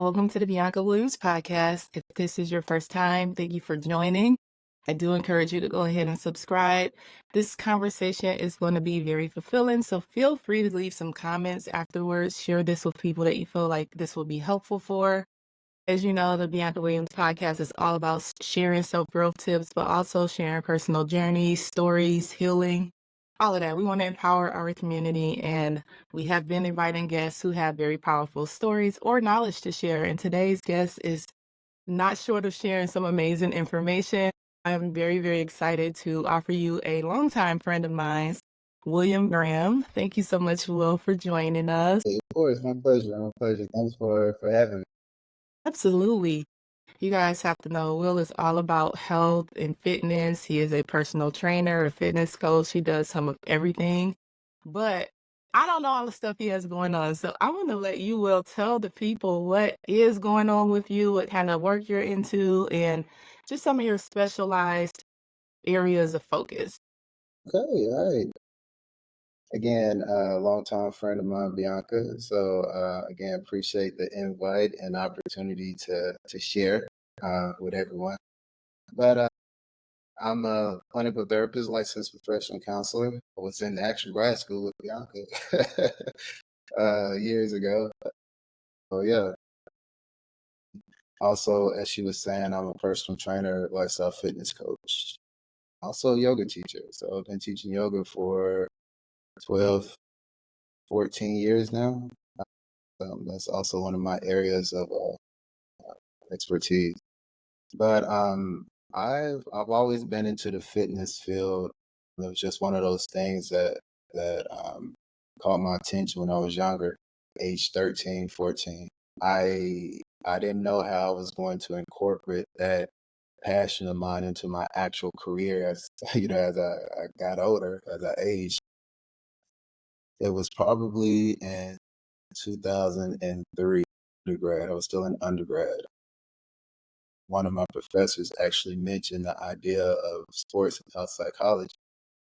welcome to the Bianca Williams podcast. If this is your first time, thank you for joining. I do encourage you to go ahead and subscribe. This conversation is going to be very fulfilling, so feel free to leave some comments afterwards. Share this with people that you feel like this will be helpful for. As you know, the Bianca Williams podcast is all about sharing self-growth tips, but also sharing personal journeys, stories, healing, all of that. We want to empower our community, and we have been inviting guests who have very powerful stories or knowledge to share. And today's guest is not short of sharing some amazing information. I'm very, very excited to offer you a longtime friend of mine, William Graham. Thank you so much, Will, for joining us. Hey, of course, my pleasure. My pleasure. Thanks for having me. Absolutely. You guys have to know Will is all about health and fitness. He is a personal trainer, a fitness coach. He does some of everything. But I don't know all the stuff he has going on. So I want to let you, Will, tell the people what is going on with you, what kind of work you're into, and just some of your specialized areas of focus. Okay, all right. Again, a longtime friend of mine, Bianca. So again, appreciate the invite and opportunity to share with everyone. But I'm a clinical therapist, licensed professional counselor. I was in actual grad school with Bianca years ago. So yeah. Also, as she was saying, I'm a personal trainer, lifestyle fitness coach. Also a yoga teacher. So I've been teaching yoga for 12, 14 years now. That's also one of my areas of expertise. But I've always been into the fitness field. It was just one of those things that caught my attention when I was younger, age 13, 14. I didn't know how I was going to incorporate that passion of mine into my actual career as as I got older, as I aged. It was probably in 2003, undergrad. I was still in undergrad. One of my professors actually mentioned the idea of sports and health psychology.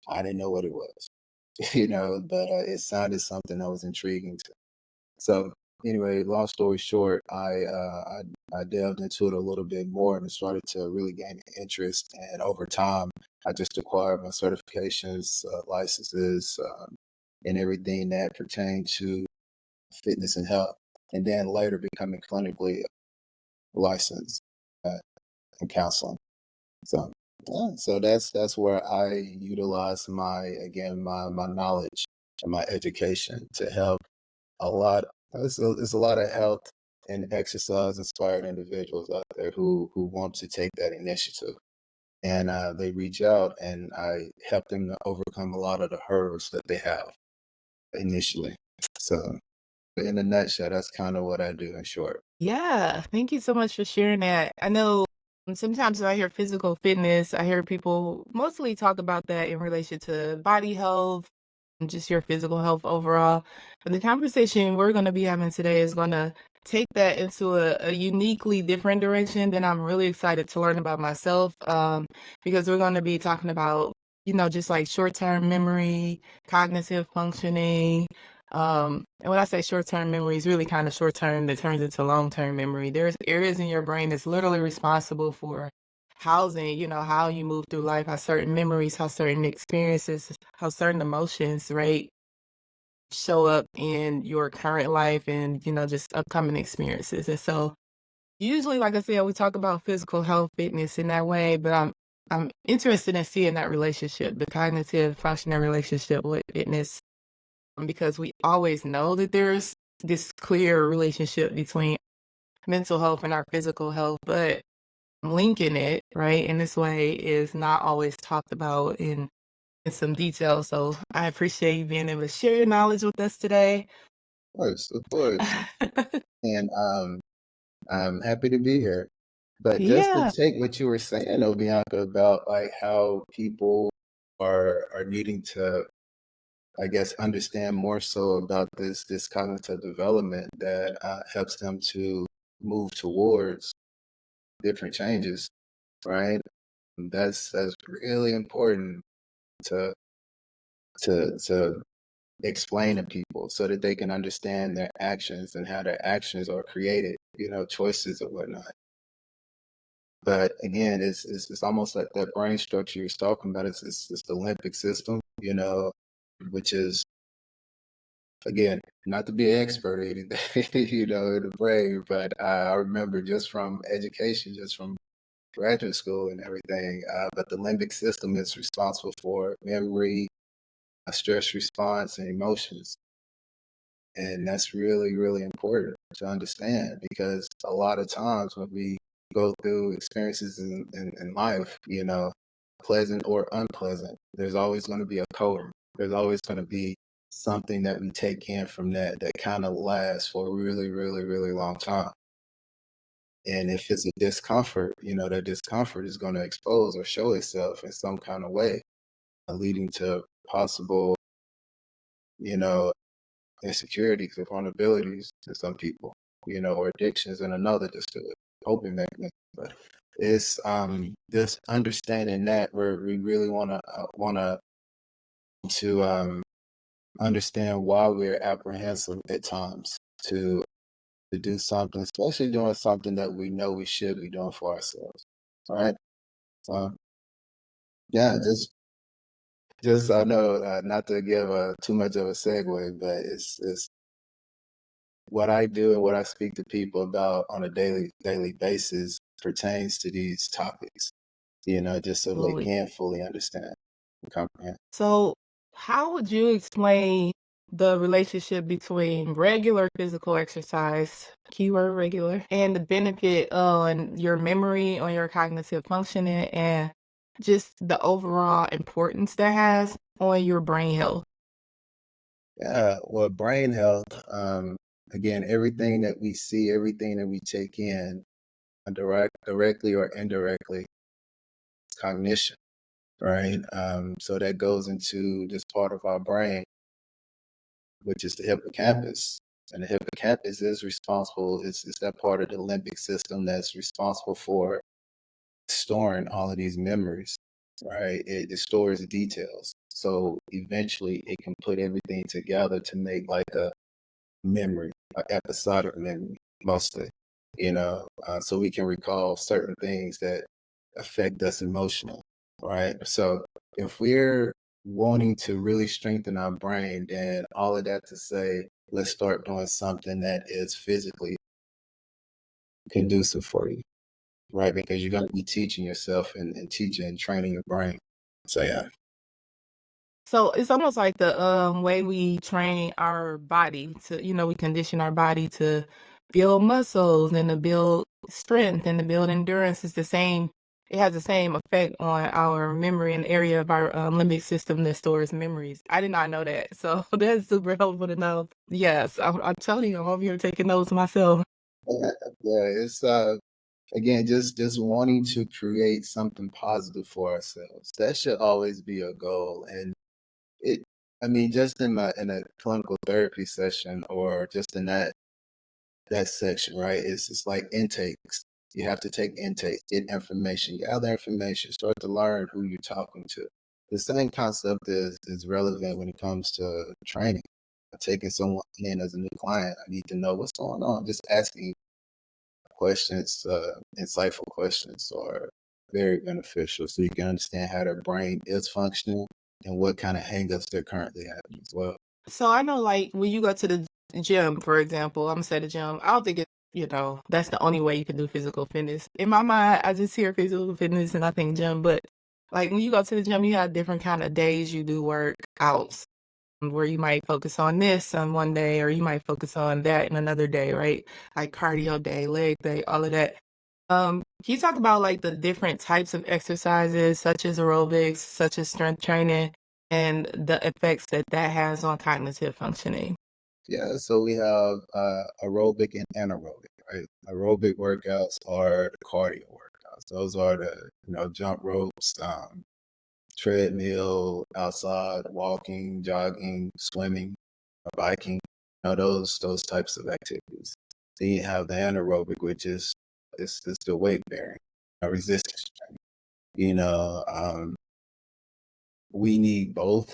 I didn't know what it was, but it sounded something that was intriguing to me. So anyway, long story short, I delved into it a little bit more and started to really gain an interest. And over time, I just acquired my certifications, licenses, and everything that pertained to fitness and health, and then later becoming clinically licensed in counseling. So, yeah, so that's where I utilize my knowledge and my education to help a lot. There's a lot of health and exercise inspired individuals out there who want to take that initiative, and they reach out, and I help them to overcome a lot of the hurdles that they have initially. So, in a nutshell, that's kind of what I do in short. Yeah, thank you so much for sharing that. I know sometimes when I hear physical fitness, I hear people mostly talk about that in relation to body health and just your physical health overall. But the conversation we're going to be having today is going to take that into a uniquely different direction that I'm really excited to learn about myself, because we're going to be talking about, just like short-term memory, cognitive functioning, and when I say short-term memory, it's really kind of short-term that turns into long-term memory. There's areas in your brain that's literally responsible for housing, how you move through life, how certain memories, how certain experiences, how certain emotions, right, show up in your current life and, just upcoming experiences. And so usually, like I said, we talk about physical health, fitness in that way, but I'm interested in seeing that relationship, the cognitive functioning relationship with fitness, because we always know that there's this clear relationship between mental health and our physical health, but linking it, right, in this way is not always talked about in some detail. So I appreciate you being able to share your knowledge with us today. Of course, and I'm happy to be here. But just to Yeah. take what you were saying, though, Bianca, about like how people are needing to, I guess, understand more so about this cognitive development that helps them to move towards different changes, right? That's really important to to explain to people so that they can understand their actions and how their actions are created choices or whatnot. But again, it's almost like that brain structure you're talking about. It's the limbic system, which is, again, not to be an expert or anything, in the brain, but I remember just from education, just from graduate school and everything. But the limbic system is responsible for memory, stress response, and emotions. And that's really, really important to understand because a lot of times when we go through experiences in life, pleasant or unpleasant, there's always going to be a code. There's always going to be something that we take in from that kind of lasts for a really, really, really long time. And if it's a discomfort, that discomfort is going to expose or show itself in some kind of way, leading to possible, you know, insecurities or vulnerabilities to some people, or addictions and another just to coping mechanism. But it's just understanding that where we really wanna to understand why we're apprehensive at times to do something, especially doing something that we know we should be doing for ourselves. All right. So yeah, just I know not to give too much of a segue, but it's what I do and what I speak to people about on a daily basis pertains to these topics, just so they Absolutely. can fully understand and comprehend. So, how would you explain the relationship between regular physical exercise, keyword regular, and the benefit on your memory, on your cognitive functioning, and just the overall importance that has on your brain health? Yeah, well, brain health, again, everything that we see, everything that we take in, directly or indirectly, is cognition, right? So that goes into this part of our brain, which is the hippocampus. And the hippocampus is responsible, it's that part of the limbic system that's responsible for storing all of these memories, right? It stores details. So eventually it can put everything together to make like a memory, an episodic memory, mostly, so we can recall certain things that affect us emotionally, right? So if we're wanting to really strengthen our brain, then all of that to say, let's start doing something that is physically conducive for you, right? Because you're going to be teaching yourself and teaching and training your brain. So yeah. So it's almost like the way we train our body to, we condition our body to build muscles and to build strength and to build endurance. It's the same. It has the same effect on our memory and area of our limbic system that stores memories. I did not know that, so that's super helpful to know. Yes, I'm telling you, I'm over here taking notes myself. Yeah, yeah, it's again, just wanting to create something positive for ourselves. That should always be a goal. And it, I mean, just in a clinical therapy session or just in that section, right? It's like intakes. You have to take intake, get information, gather information, start to learn who you're talking to. The same concept is relevant when it comes to training. Taking someone in as a new client, I need to know what's going on. Just asking questions, insightful questions are very beneficial so you can understand how their brain is functioning and what kind of hangups they're currently having as well. So I know, like, when you go to the gym, for example, I'm say the gym, I don't think it, that's the only way you can do physical fitness. In my mind, I just hear physical fitness and I think gym, but like when you go to the gym, you have different kind of days you do workouts where you might focus on this on one day or you might focus on that in another day, right? Like cardio day, leg day, all of that. Can you talk about like the different types of exercises, such as aerobics, such as strength training, and the effects that that has on cognitive functioning? Yeah, so we have aerobic and anaerobic, right? Aerobic workouts are the cardio workouts. Those are the, jump ropes, treadmill, outside, walking, jogging, swimming, biking, those types of activities. Then you have the anaerobic, which is the weight bearing, resistance training. You know, um, we need both,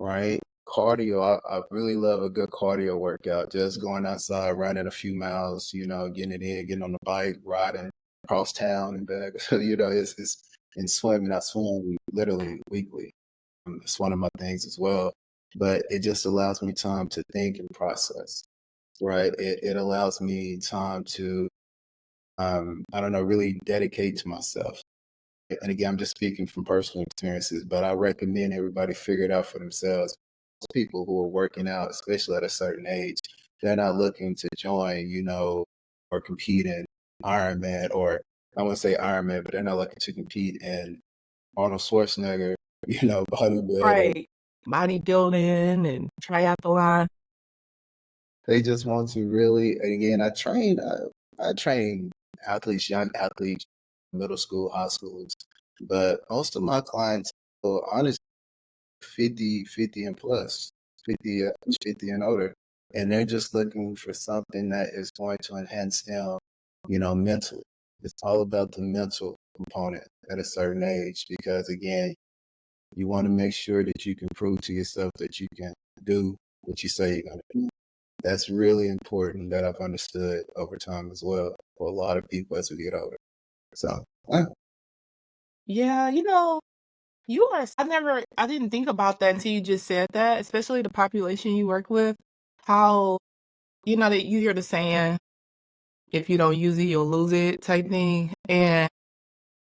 right? Cardio, I really love a good cardio workout. Just going outside, running a few miles, getting it in, getting on the bike, riding across town and back. It's and swimming. I swim literally weekly. It's one of my things as well. But it just allows me time to think and process, right? It allows me time to, I don't know, really dedicate to myself. And again, I'm just speaking from personal experiences, but I recommend everybody figure it out for themselves. People who are working out, especially at a certain age, they're not looking to join, or compete in Ironman, or I won't say Ironman, but they're not looking to compete in Arnold Schwarzenegger, bodybuilding. Right. Bodybuilding and triathlon. They just want to really, again, I train athletes, young athletes, middle school, high schools, but most of my clients, honestly, 50 and plus, 50, 50 and older. And they're just looking for something that is going to enhance them, mentally. It's all about the mental component at a certain age because, again, you want to make sure that you can prove to yourself that you can do what you say you're going to do. That's really important that I've understood over time as well for a lot of people as we get older. So, yeah. Yeah, you are I didn't think about that until you just said that, especially the population you work with, how, that you hear the saying, if you don't use it, you'll lose it type thing. And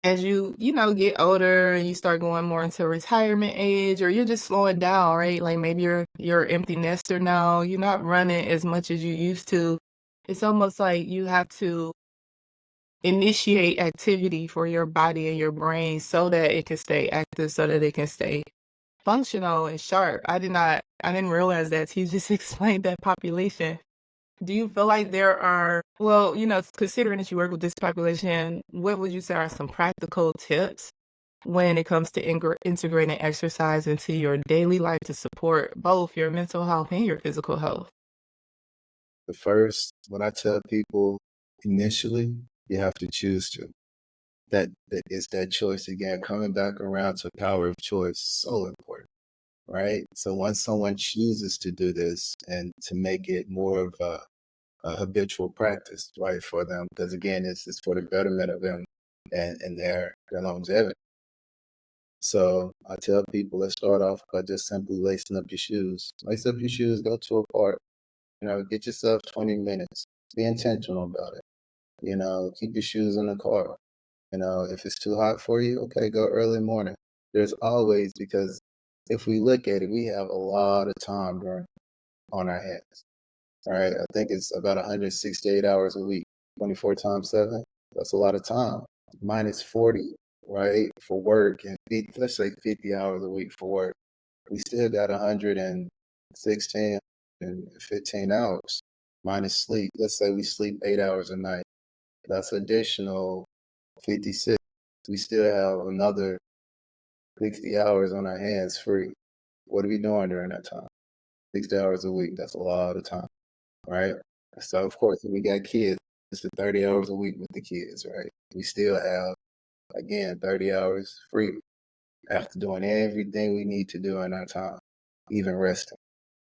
as get older and you start going more into retirement age or you're just slowing down, right? Like maybe you're empty nester now, you're not running as much as you used to. It's almost like you have to initiate activity for your body and your brain so that it can stay active, so that it can stay functional and sharp. I didn't realize that. You just explained that population. Do you feel like there are, well, considering that you work with this population, what would you say are some practical tips when it comes to integrating exercise into your daily life to support both your mental health and your physical health? The first, when I tell people initially, you have to choose to. That is that choice again, coming back around to power of choice, so important, right? So once someone chooses to do this and to make it more of a habitual practice, right, for them, because again, it's for the betterment of them and their longevity. So I tell people, let's start off by just simply lacing up your shoes. Lace up your shoes, go to a park, get yourself 20 minutes. Be intentional about it. Keep your shoes in the car. If it's too hot for you, okay, go early morning. There's always, because if we look at it, we have a lot of time on our hands. All right. I think it's about 168 hours a week, 24 times 7. That's a lot of time. Minus 40, right, for work, and let's say 50 hours a week for work. We still got 116 and 15 hours minus sleep. Let's say we sleep 8 hours a night. That's additional 56. We still have another 60 hours on our hands free. What are we doing during that time? 60 hours a week. That's a lot of time, right? So, of course, if we got kids, it's the 30 hours a week with the kids, right? We still have, again, 30 hours free after doing everything we need to do in our time, even resting.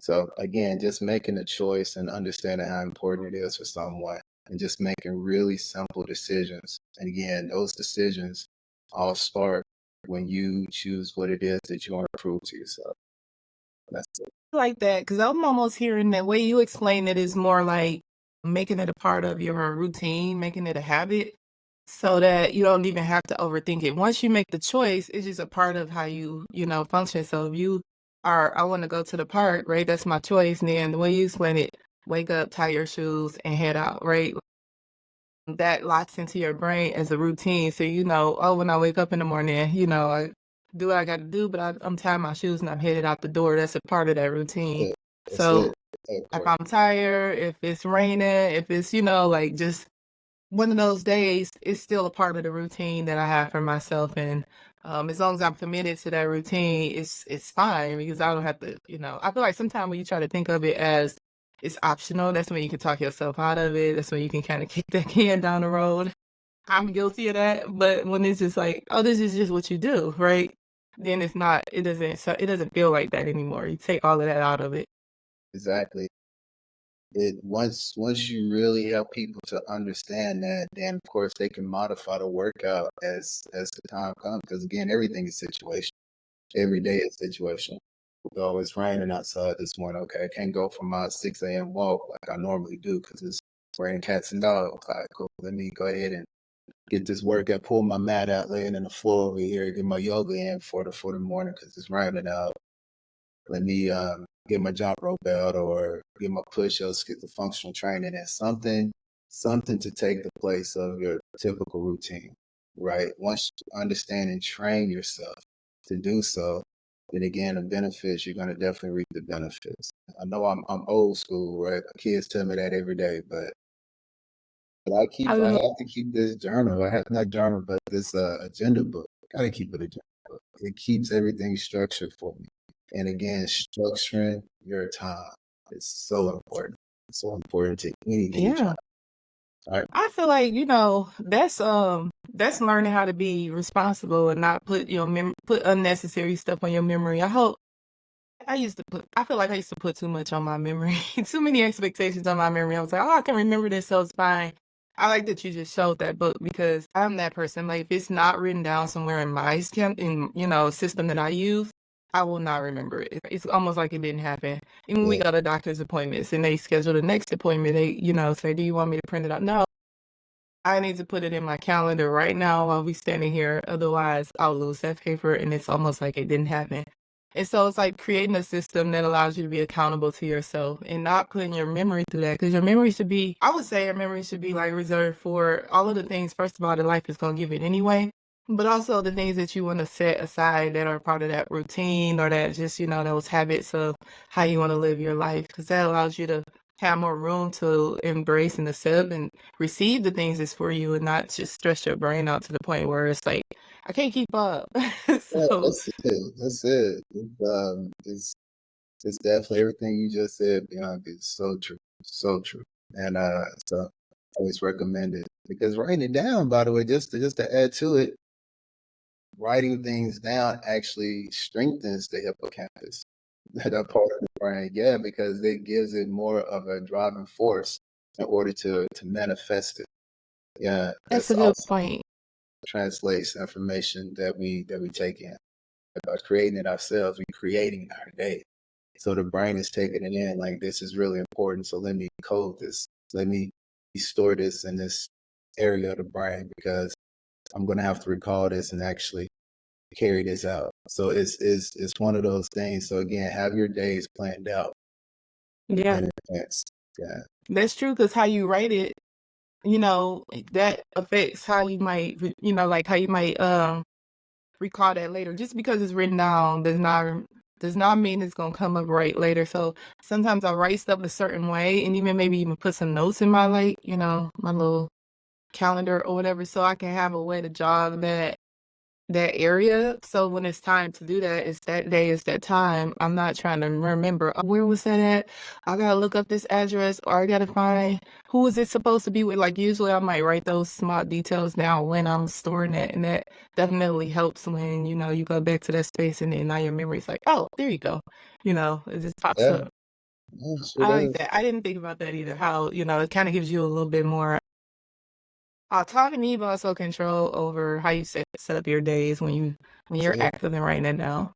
So again, just making a choice and understanding how important it is for someone and just making really simple decisions. And again, those decisions all start when you choose what it is that you want to prove to yourself. That's it. Like that, because I'm almost hearing the way you explain it is more like making it a part of your routine, making it a habit so that you don't even have to overthink it. Once you make the choice, it's just a part of how function. So if you are, I want to go to the park, right? That's my choice. And then the way you explain it, wake up, tie your shoes, and head out, right? That locks into your brain as a routine. So oh, when I wake up in the morning, I do what I got to do, but I'm tying my shoes and I'm headed out the door. That's a part of that routine. That's it. That's So it. That if part. I'm tired, if it's raining, if it's, like just one of those days, it's still a part of the routine that I have for myself. And as long as I'm committed to that routine, it's fine because I don't have to, I feel like sometimes when you try to think of it as it's optional, that's when you can talk yourself out of it. That's when you can kind of kick that can down the road. I'm guilty of that. But when it's just like, oh, this is just what you do, right? then it's not it doesn't so it doesn't feel like that anymore. You take all of that out of it. Exactly. It once you really help people to understand that, then of course they can modify the workout as the time comes. Because again, everything is situational. Every day is situational. Oh, it's raining outside this morning. Okay, I can't go for my 6 a.m. walk like I normally do because it's raining cats and dogs. All right, cool. Let me go ahead and get this workout, pull my mat out, laying in the floor over here, get my yoga in for the morning because it's raining out. Let me get my jump rope belt or get my push-ups, get the functional training and something to take the place of your typical routine, right? Once you understand and train yourself to do so, then again, the benefits, you're going to definitely reap the benefits. I know I'm old school, right? My kids tell me that every day, I I don't have to keep this journal. I have not journal, but this agenda book. Gotta keep it a agenda book. It keeps everything structured for me. And again, structuring your time is so important. So important to any yeah. job. All right. I feel like, that's learning how to be responsible and not put your put unnecessary stuff on your memory. I feel like I used to put too much on my memory, too many expectations on my memory. I was like, oh, I can remember this, so it's fine. I like that you just showed that book because I'm that person. Like, if it's not written down somewhere in my system that I use, I will not remember it. It's almost like it didn't happen. Even when we Yeah. go to doctor's appointments and they schedule the next appointment, they, say, do you want me to print it out? No, I need to put it in my calendar right now while we standing here. Otherwise, I'll lose that paper and it's almost like it didn't happen. And so it's like creating a system that allows you to be accountable to yourself and not putting your memory through that. Because your memory should be, I would say your memory should be like reserved for all of the things, first of all, that life is going to give it anyway. But also the things that you want to set aside that are part of that routine or that just, those habits of how you want to live your life. Because that allows you to have more room to embrace and accept and receive the things that's for you and not just stress your brain out to the point where it's like, I can't keep up. Yeah, So, that's it. That's it. It's definitely everything you just said, Bianca, is so true. So true. And so I always recommend it. Because writing it down, by the way, just to add to it, writing things down actually strengthens the hippocampus, that part of the brain. Yeah, because it gives it more of a driving force in order to manifest it. Yeah, that's that's a good also point. translates information that we take in. By creating it ourselves, we're creating our day. So the brain is taking it in like this is really important. So let me code this. Let me store this in this area of the brain because I'm gonna have to recall this and actually carry this out. So it's one of those things. So again, have your days planned out Yeah, in advance. Yeah. that's true. Because how you write it, you know, that affects how you might, like how you might recall that later. Just because it's written down does not mean it's gonna come up right later. So sometimes I write stuff a certain way and even maybe even put some notes in my like, my little calendar or whatever so I can have a way to jog that area. So when it's time to do that, it's that day, it's that time. I'm not trying to remember, "Oh, where was that at? I gotta look up this address or I gotta find who is it supposed to be with." Like usually I might write those small details down when I'm storing it. And that definitely helps when, you go back to that space and then now your memory's like, oh, there you go. It just pops Yeah. up. Yeah, sure I like does. that. I didn't think about that either. How, it kind of gives you a little bit more autonomy, but also control over how you set up your days when That's you're it. active and writing it down.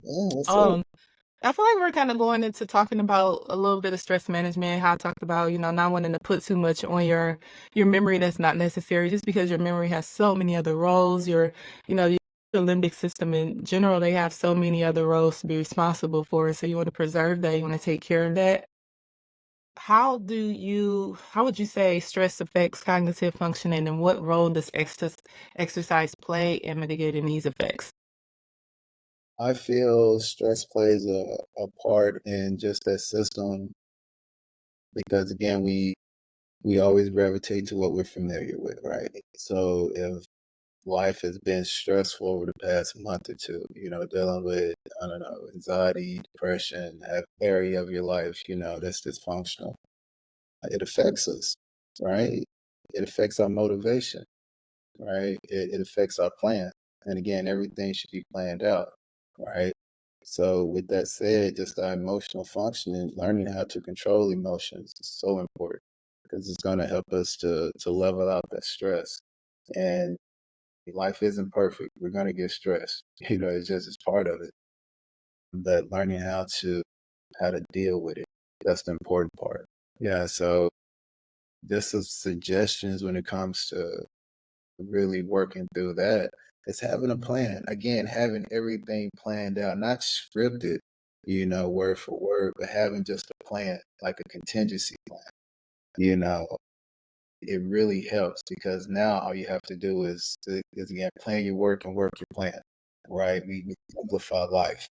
Yeah, that's it. Um, I feel like we're kind of going into talking about a little bit of stress management, how I talked about, not wanting to put too much on your memory that's not necessary, just because your memory has so many other roles. Your limbic system in general, they have so many other roles to be responsible for. So you want to preserve that, you want to take care of that. How would you say stress affects cognitive functioning, and what role does exercise play in mitigating these effects? I feel stress plays a part in just that system because again we always gravitate to what we're familiar with, right? So if life has been stressful over the past month or two, dealing with, I don't know, anxiety, depression, that area of your life, that's dysfunctional. It affects us, right? It affects our motivation, right? It affects our plan. And again, everything should be planned out. right? So with that said, just our emotional functioning, learning how to control emotions is so important because it's going to help us to level out that stress. And life isn't perfect. We're going to get stressed. It's part of it. But learning how to deal with it, that's the important part. Yeah. So just some suggestions when it comes to really working through that is having a plan. Again, having everything planned out, not scripted, word for word, but having just a plan, like a contingency plan. You know, it really helps because now all you have to do is again plan your work and work your plan. Right? We simplify life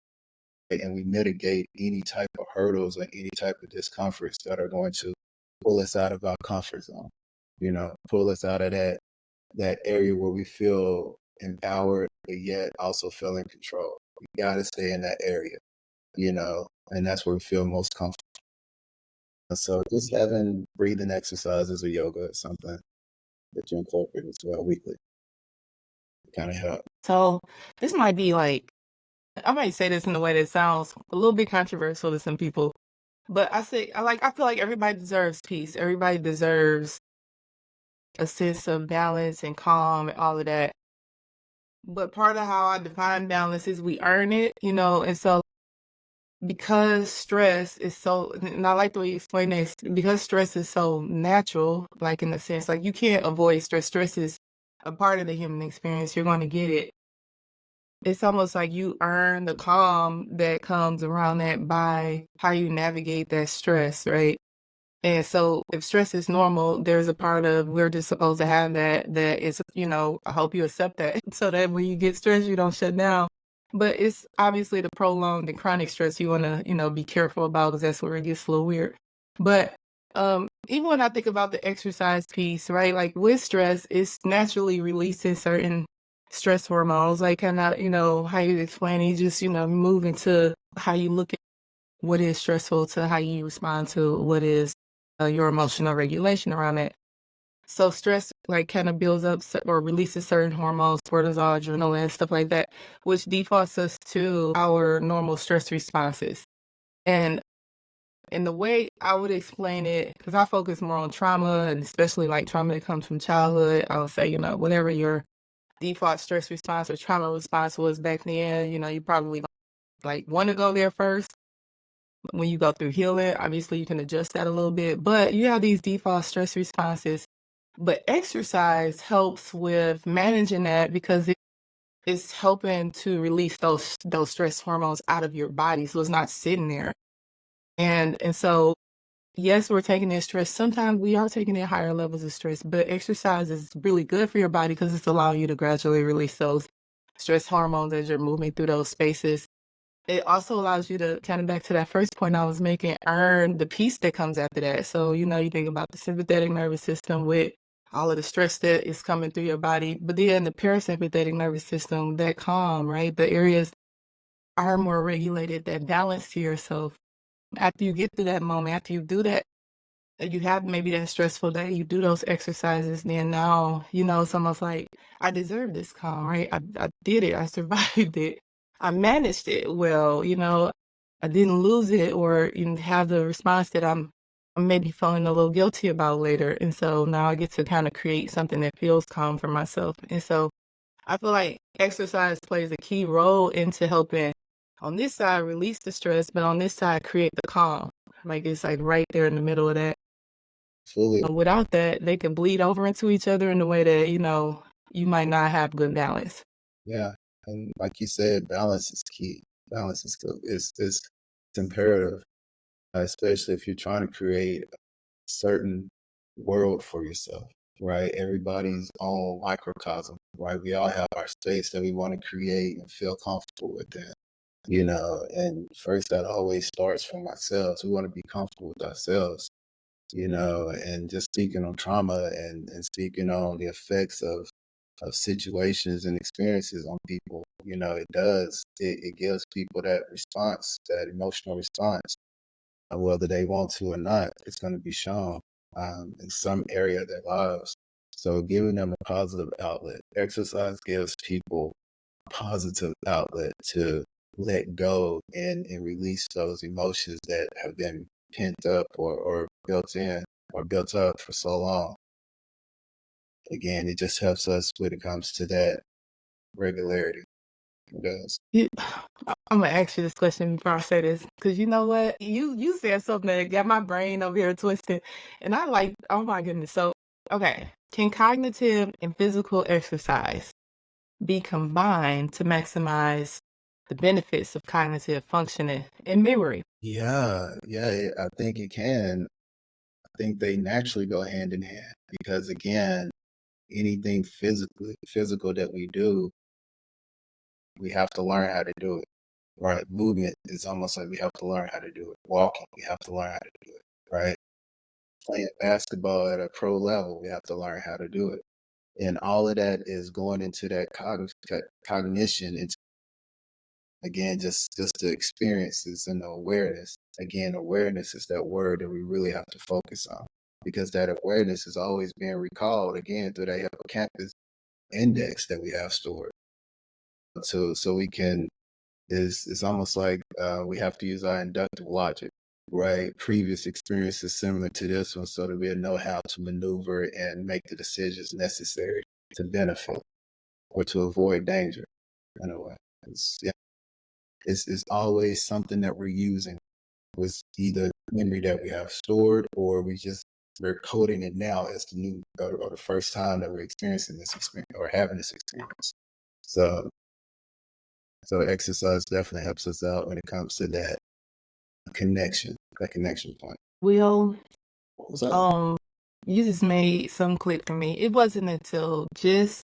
and we mitigate any type of hurdles or any type of discomforts that are going to pull us out of our comfort zone. Pull us out of that area where we feel empowered, but yet also feel in control. We got to stay in that area, and that's where we feel most comfortable. So just having breathing exercises or yoga is something that you incorporate as well weekly kind of help. So this might be like, I might say this in a way that sounds a little bit controversial to some people, but I feel like everybody deserves peace. Everybody deserves a sense of balance and calm and all of that. But part of how I define balance is we earn it, and so because stress is so, and I like the way you explain this, because stress is so natural, like in a sense, like you can't avoid stress. Stress is a part of the human experience. You're going to get it. It's almost like you earn the calm that comes around that by how you navigate that stress, right? And so if stress is normal, there's a part of we're just supposed to have that is, I hope you accept that so that when you get stressed, you don't shut down. But it's obviously the prolonged and chronic stress you want to, be careful about because that's where it gets a little weird. But even when I think about the exercise piece, right? Like with stress, it's naturally releasing certain stress hormones, like kind of, how you explain it, you just, move into how you look at what is stressful to how you respond to what is your emotional regulation around it. So stress like kind of builds up or releases certain hormones, cortisol, adrenaline, stuff like that, which defaults us to our normal stress responses. And in the way I would explain it, because I focus more on trauma and especially like trauma that comes from childhood, I would say, whatever your default stress response or trauma response was back then, you probably like want to go there first. When you go through healing, obviously you can adjust that a little bit, but you have these default stress responses. But exercise helps with managing that because it's helping to release those stress hormones out of your body, so it's not sitting there. And so yes, we're taking in stress. Sometimes we are taking in higher levels of stress, but exercise is really good for your body because it's allowing you to gradually release those stress hormones as you're moving through those spaces. It also allows you to kind of back to that first point I was making, earn the peace that comes after that. So, you think about the sympathetic nervous system with all of the stress that is coming through your body, but then the parasympathetic nervous system, that calm, right? The areas are more regulated, that balance to yourself. After you get to that moment, after you do that, you have maybe that stressful day, you do those exercises, then now, it's almost like I deserve this calm, right? I did it, I survived it, I managed it well, I didn't lose it or have the response that I'm maybe feeling a little guilty about later. And so now I get to kind of create something that feels calm for myself. And so I feel like exercise plays a key role into helping on this side release the stress, but on this side create the calm. Like it's like right there in the middle of that. Fully. Without that, they can bleed over into each other in a way that, you might not have good balance. Yeah. And like you said, balance is key. Balance is good. It's imperative, especially if you're trying to create a certain world for yourself, right? Everybody's own microcosm, right? We all have our space that we want to create and feel comfortable within, and first that always starts from ourselves. We want to be comfortable with ourselves, and just speaking on trauma and speaking on the effects of situations and experiences on people, it gives people that response, that emotional response, whether they want to or not, it's going to be shown in some area of their lives. So giving them a positive outlet, exercise gives people a positive outlet to let go and release those emotions that have been pent up or built in or built up for so long. Again, it just helps us when it comes to that regularity. It does. You Imma ask you this question before I say this, because you know what? You said something that got my brain over here twisted, and I like oh my goodness. So, okay, can cognitive and physical exercise be combined to maximize the benefits of cognitive functioning and memory? Yeah, yeah, I think it can. I think they naturally go hand in hand because again, anything physical that we do, we have to learn how to do it. Right? Movement is almost like we have to learn how to do it. Walking, we have to learn how to do it. Right? Playing basketball at a pro level, we have to learn how to do it. And all of that is going into that cognition. It's again just the experiences and the awareness. Again, awareness is that word that we really have to focus on because that awareness is always being recalled again through that hippocampus index that we have stored. So we can is it's almost like we have to use our inductive logic, right? Previous experiences similar to this one, so that we'll know how to maneuver and make the decisions necessary to benefit or to avoid danger. In a way, yeah, it's always something that we're using with either memory that we have stored or we're coding it now as the new or the first time that we're experiencing this experience or having this experience. So so exercise definitely helps us out when it comes to that connection point. Will, What was that? um, you just made some click for me. It wasn't until just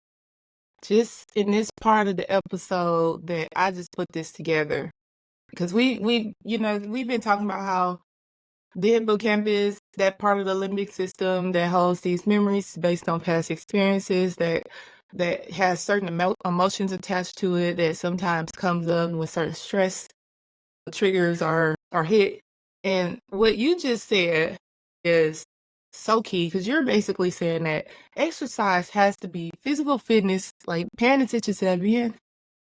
in this part of the episode that I just put this together. Because we've been talking about how the hippocampus, that part of the limbic system that holds these memories based on past experiences that has certain emotions attached to it that sometimes comes up when certain stress triggers are hit. And what you just said is so key because you're basically saying that exercise has to be physical fitness, like paying attention to that being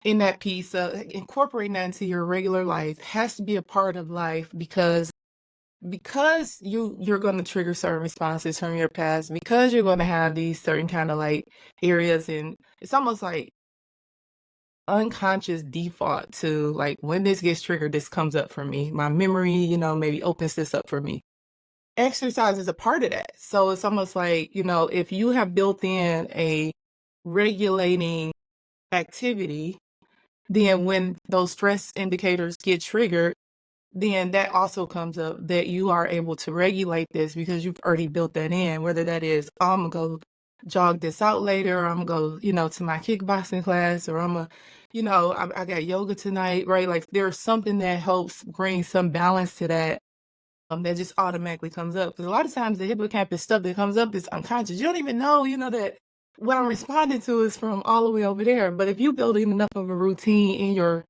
in that piece, incorporating that into your regular life has to be a part of life because you're going to trigger certain responses from your past because you're going to have these certain kind of like areas, and it's almost like unconscious default to like when this gets triggered, this comes up for me, my memory, maybe opens this up for me. Exercise is a part of that, so it's almost like, if you have built in a regulating activity, then when those stress indicators get triggered, then that also comes up that you are able to regulate this because you've already built that in, whether that is, oh, I'm gonna go jog this out later, or I'm gonna go, to my kickboxing class, or I got yoga tonight, right? Like there's something that helps bring some balance to that, that just automatically comes up. Because a lot of times the hippocampus stuff that comes up is unconscious. You don't even know, that what I'm responding to is from all the way over there. But if you build in enough of a routine in your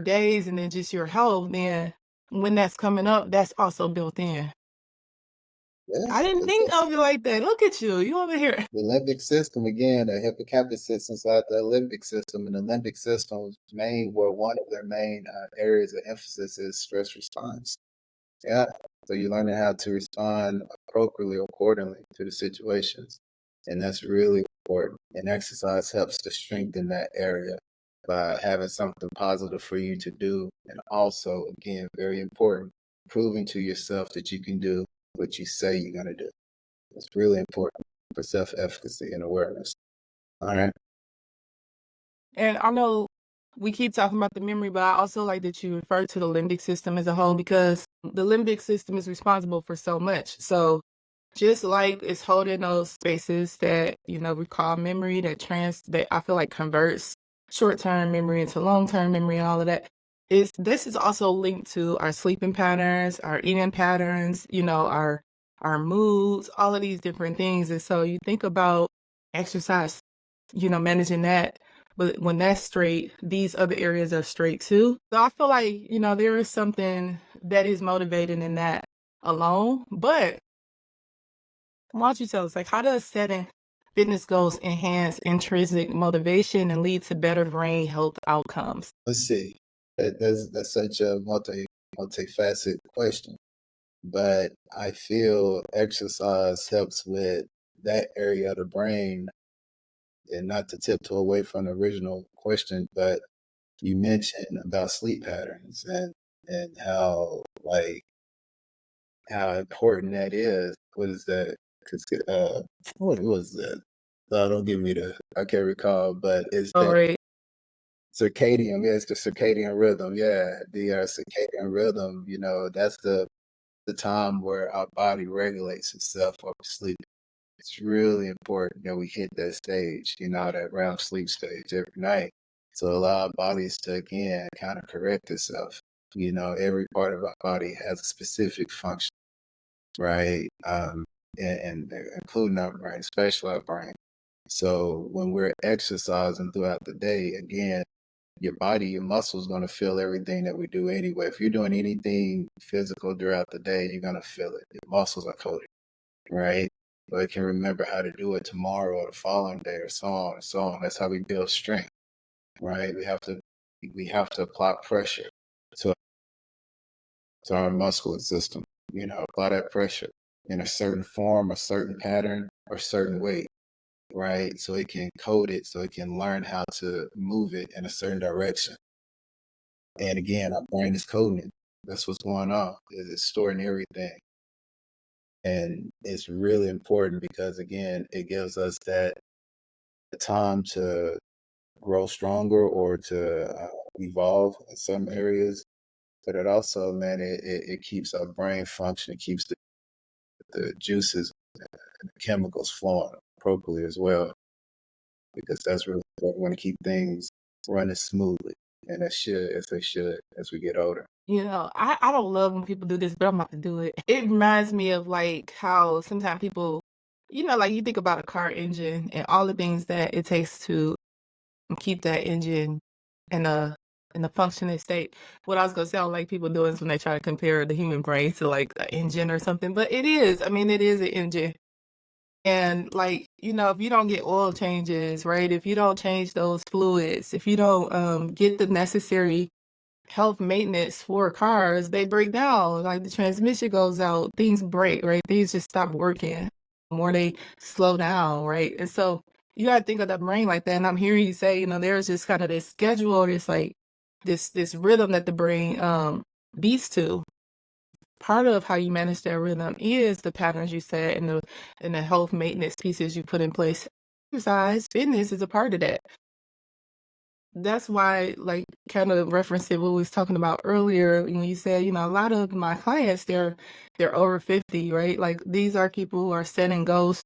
days and then just your health, then when that's coming up, that's also built in. Yeah, I didn't think of it like that. Look at you. You over here. the limbic system again. The hippocampus sits inside the limbic system, and the limbic system's one of their main areas of emphasis is stress response. Yeah. So you're learning how to respond appropriately, accordingly to the situations. And that's really important. And exercise helps to strengthen that area by having something positive for you to do. And also, again, very important, proving to yourself that you can do what you say you're going to do. It's really important for self efficacy and awareness. All right. And I know we keep talking about the memory, but I also like that you refer to the limbic system as a whole because the limbic system is responsible for so much. So just like it's holding those spaces that, recall memory, that I feel like converts short-term memory into long-term memory and all of that. This is also linked to our sleeping patterns, our eating patterns, our moods, all of these different things. And so you think about exercise, managing that. But when that's straight, these other areas are straight too. So I feel like, there is something that is motivating in that alone. But why don't you tell us, like, how does setting fitness goals enhance intrinsic motivation and lead to better brain health outcomes? Let's see. That's such a multifaceted question. But I feel exercise helps with that area of the brain, and not to tiptoe away from the original question, but you mentioned about sleep patterns and how how important that is. What is that? 'Cause, what was that? Don't give me I can't recall, but it's All that right. circadian. Yeah, it's the circadian rhythm. Yeah, the circadian rhythm. That's the time where our body regulates itself while we sleep. It's really important that we hit that stage, that REM sleep stage every night. So allow our bodies to again kind of correct itself. Every part of our body has a specific function, right? And including our brain, especially our brain. So when we're exercising throughout the day, again, your body, your muscles going to feel everything that we do anyway. If you're doing anything physical throughout the day, you're going to feel it. Your muscles are coded, right? But it can remember how to do it tomorrow or the following day or so on and so on. That's how we build strength, right? We have to apply pressure to, to our muscular system, apply that pressure in a certain form, a certain pattern, or certain way, right? So it can code it, so it can learn how to move it in a certain direction. And again, our brain is coding it. That's what's going on. It's storing everything. And it's really important because again, it gives us that time to grow stronger or to evolve in some areas. But it also, man, it keeps our brain functioning, keeps the juices and the chemicals flowing appropriately as well, because that's really important. We want to keep things running smoothly, and as they should, as we get older. I don't love when people do this, but I'm about to do it. It reminds me of like how sometimes people, like you think about a car engine and all the things that it takes to keep that engine in a functioning state. What I was gonna sound like people doing is when they try to compare the human brain to like an engine or something, but it is. I mean, it is an engine. And like, if you don't get oil changes, right? If you don't change those fluids, if you don't get the necessary health maintenance for cars, they break down. Like the transmission goes out, things break, right? Things just stop working, or they slow down, right? And so you gotta think of the brain like that. And I'm hearing you say, there's just kind of this schedule, this like this rhythm that the brain beats to. Part of how you manage that rhythm is the patterns you set and the health maintenance pieces you put in place. Exercise, fitness is a part of that. That's why, like, kind of referencing what we was talking about earlier when you said, a lot of my clients, they're over 50, right? Like these are people who are setting goals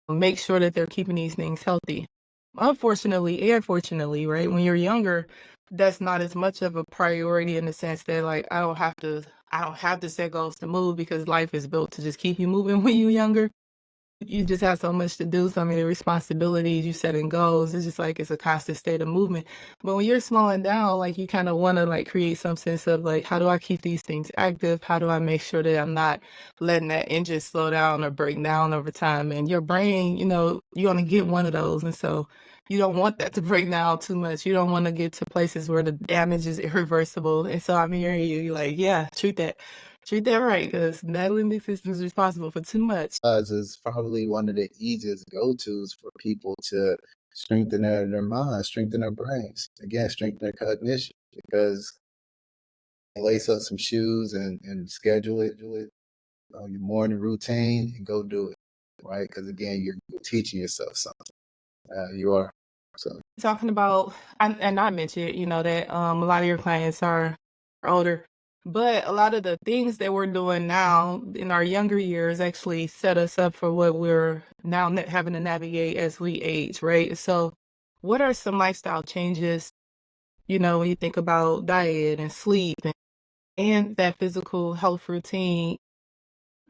to make sure that they're keeping these things healthy. Unfortunately and fortunately, right? When you're younger, that's not as much of a priority in the sense that like I don't have to set goals to move because life is built to just keep you moving when you're younger. You just have so much to do, so many responsibilities, you setting goals. It's just like it's a constant state of movement. But when you're slowing down, like you kind of want to like create some sense of like, how do I keep these things active? How do I make sure that I'm not letting that engine slow down or break down over time? And your brain, you're gonna get one of those. And so you don't want that to break down too much. You don't want to get to places where the damage is irreversible. And so I'm hearing you, you're like, yeah, treat that right, because that limbic system is responsible for too much. Is probably one of the easiest go-tos for people to strengthen their minds, strengthen their brains, again, strengthen their cognition, because lace up some shoes and schedule it on your morning routine and go do it, right? Because again, you're teaching yourself something. You are. So Talking about and I mentioned, that, a lot of your clients are older, but a lot of the things that we're doing now in our younger years actually set us up for what we're now having to navigate as we age, right? So, what are some lifestyle changes, when you think about diet and sleep and that physical health routine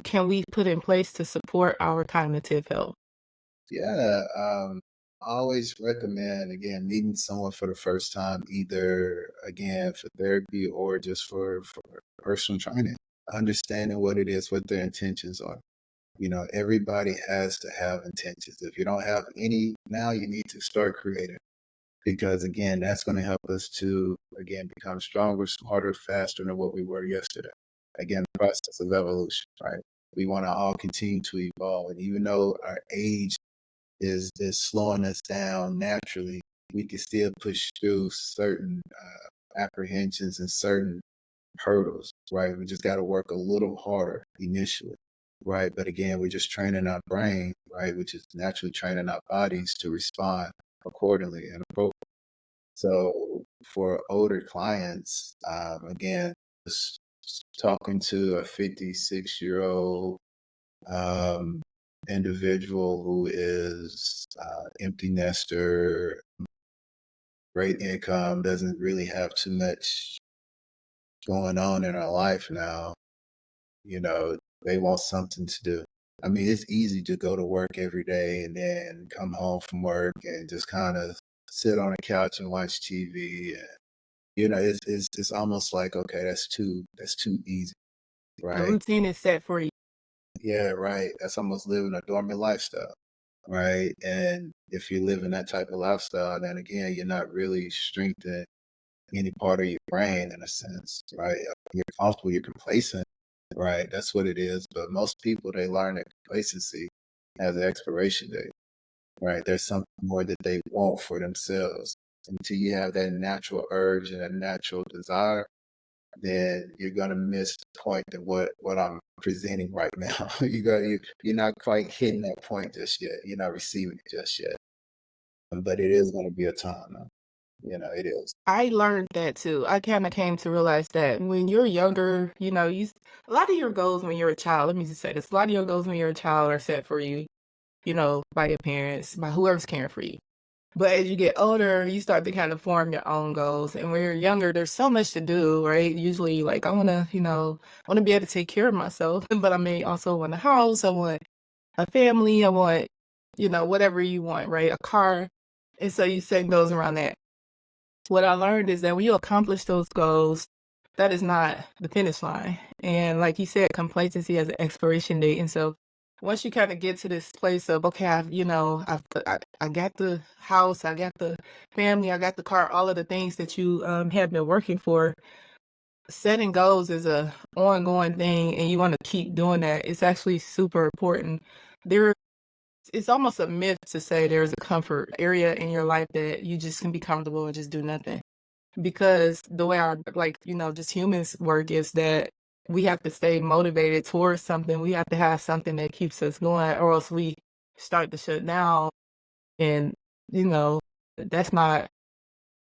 can we put in place to support our cognitive health? yeah, I always recommend again meeting someone for the first time, either again for therapy or just for personal training, understanding what it is, what their intentions are. Everybody has to have intentions. If you don't have any now, you need to start creating. because again, that's going to help us to again become stronger, smarter, faster than what we were yesterday. Again, the process of evolution, right? We want to all continue to evolve, and even though our age is slowing us down naturally, we can still push through certain apprehensions and certain hurdles, right? We just got to work a little harder initially, right? But again, we're just training our brain, right, which is naturally training our bodies to respond accordingly and appropriately. So for older clients, again, just talking to a 56-year-old um, individual who is empty nester, great income, doesn't really have too much going on in our life now, you know, they want something to do. I mean, it's easy to go to work every day and then come home from work and just kind of sit on a couch and watch TV. And, you know, it's almost like, okay, that's too easy, The right? routine is set for you. Yeah, right. That's almost living a dormant lifestyle, right? And if you live in that type of lifestyle, then again, you're not really strengthening any part of your brain in a sense, right? You're comfortable, you're complacent, right? That's what it is. But most people, they learn that complacency has an expiration date, right? There's something more that they want for themselves. Until you have that natural urge and that natural desire, then you're gonna miss the point of what I'm presenting right now. You're not quite hitting that point just yet. You're not receiving it just yet. But it is gonna be a time, though. You know, it is. I learned that too. I kinda came to realize that when you're younger, a lot of your goals when you're a child, let me just say this, a lot of your goals when you're a child are set for you, by your parents, by whoever's caring for you. But as you get older, you start to kind of form your own goals. And when you're younger, there's so much to do, right? Usually, like, I wanna be able to take care of myself, but I may also want a house, I want a family, I want, whatever you want, right? A car. And so you set goals around that. What I learned is that when you accomplish those goals, that is not the finish line. And like you said, complacency has an expiration date. And so once you kind of get to this place of, okay, I got the house, I got the family, I got the car, all of the things that you have been working for, setting goals is a ongoing thing and you want to keep doing that. It's actually super important. There it's almost a myth to say there's a comfort area in your life that you just can be comfortable and just do nothing. Because the way our just humans work is that we have to stay motivated towards something. We have to have something that keeps us going, or else we start to shut down. And you know, that's not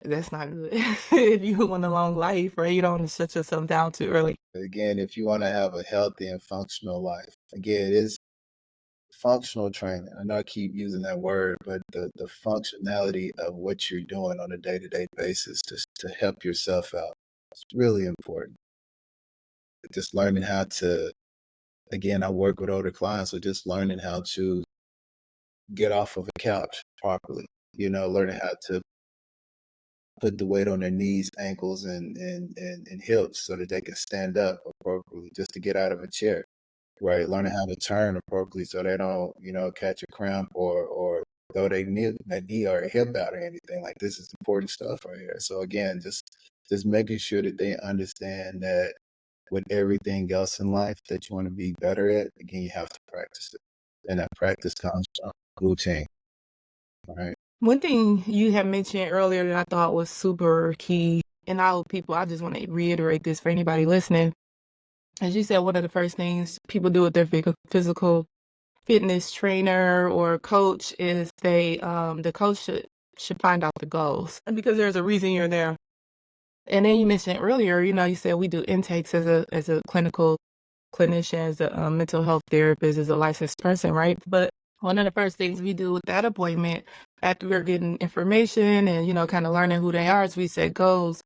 that's not good. If you want a long life, right? You don't want to shut yourself down too early. Again, if you want to have a healthy and functional life, again, it is functional training. I know I keep using that word, but the functionality of what you're doing on a day-to-day basis to help yourself out. It's really important. Just learning how to, again, I work with older clients, so just learning how to get off of a couch properly, learning how to put the weight on their knees, ankles, and hips so that they can stand up appropriately just to get out of a chair, right? Learning how to turn appropriately so they don't, catch a cramp or throw their knee or a hip out or anything. Like this is important stuff right here. So again, just making sure that they understand that with everything else in life that you want to be better at, again, you have to practice it. And that practice comes from routine, right? One thing you had mentioned earlier that I thought was super key, and I just want to reiterate this for anybody listening. As you said, one of the first things people do with their physical fitness trainer or coach is the coach should find out the goals, and because there's a reason you're there. And then you mentioned earlier, you said we do intakes as a clinical clinician, as a mental health therapist, as a licensed person, right? But one of the first things we do with that appointment, after we're getting information and kind of learning who they are, is we set goals.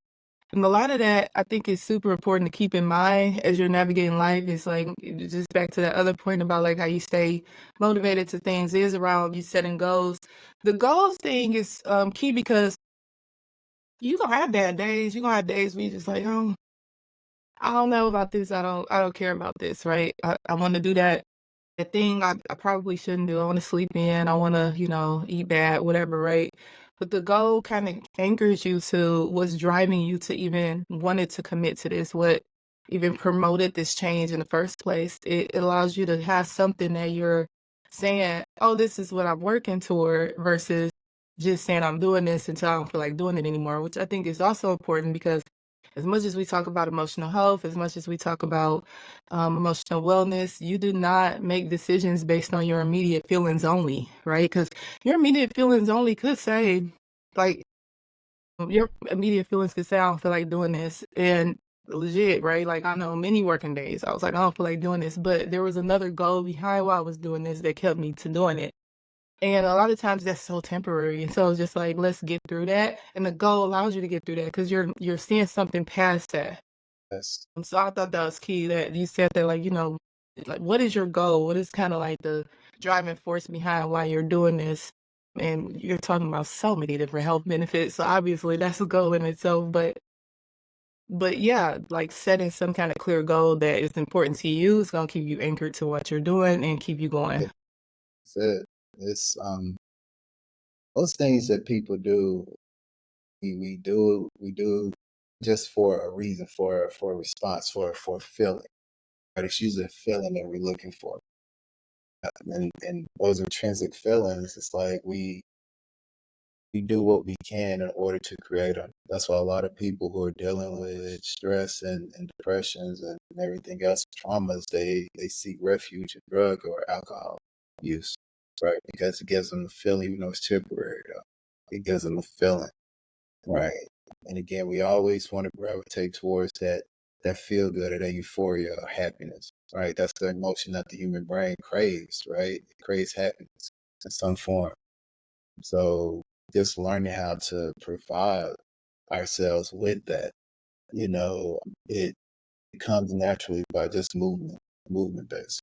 And a lot of that, I think, is super important to keep in mind as you're navigating life. It's like just back to that other point about like how you stay motivated to things is around you setting goals. The goals thing is key because you're gonna have bad days. You're gonna have days where you just like, oh, I don't know about this. I don't care about this, right? I want to do that thing I probably shouldn't do. I want to sleep in. I want to, eat bad, whatever, right? but the goal kind of anchors you to what's driving you to even wanted to commit to this, what even promoted this change in the first place. It allows you to have something that you're saying, oh, this is what I'm working toward versus just saying I'm doing this until I don't feel like doing it anymore, which I think is also important because as much as we talk about emotional health, as much as we talk about emotional wellness, you do not make decisions based on your immediate feelings only, right? Because your immediate feelings only could say, like, your immediate feelings could say, I don't feel like doing this. And legit, right? Like, I know many working days, I was like, I don't feel like doing this. But there was another goal behind why I was doing this that kept me to doing it. And a lot of times that's so temporary. And so it's just like, let's get through that. And the goal allows you to get through that because you're seeing something past that. That's So I thought that was key that you said that, like, like, what is your goal? What is kind of like the driving force behind why you're doing this? And you're talking about so many different health benefits. So obviously that's a goal in itself. But yeah, like setting some kind of clear goal that is important to you is gonna keep you anchored to what you're doing and keep you going. it. That's it. It's those things that people do, we do just for a reason, for a response, for a feeling. But it's usually a feeling that we're looking for. And those intrinsic feelings, it's like we do what we can in order to create them. That's why a lot of people who are dealing with stress and depressions and everything else, traumas, they seek refuge in drug or alcohol use, right? Because it gives them a feeling, even though it's temporary, though. It gives them a feeling, right? And again, we always want to gravitate towards that feel good or that euphoria or happiness, right? That's the emotion that the human brain craves, right? It craves happiness in some form. So just learning how to provide ourselves with that, you know, it comes naturally by just movement based.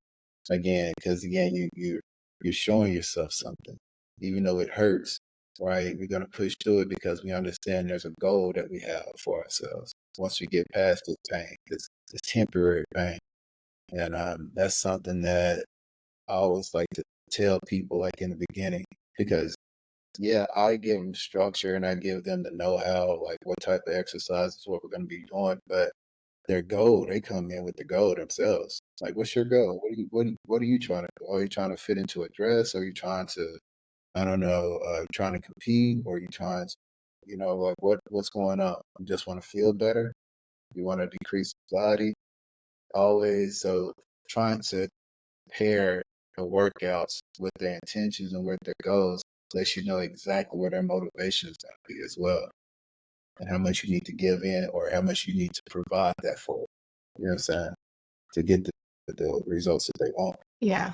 Again, because again, you're showing yourself something, even though it hurts, right? We're gonna push through it because we understand there's a goal that we have for ourselves. Once we get past this pain, this temporary pain, and that's something that I always like to tell people, like in the beginning, because yeah, I give them structure and I give them the know-how, like what type of exercises, what we're going to be doing. But their goal, they come in with the goal themselves. Like, what's your goal? What are you trying to do? Are you trying to fit into a dress? Are you trying to, I don't know, trying to compete? Or are you trying to, like what's going on? You just want to feel better? You want to decrease anxiety? Always. So trying to pair the workouts with their intentions and with their goals lets you know exactly where their motivation is going to be as well, and how much you need to give in or how much you need to provide that for. You know what I'm saying? To get the results that they want. Yeah.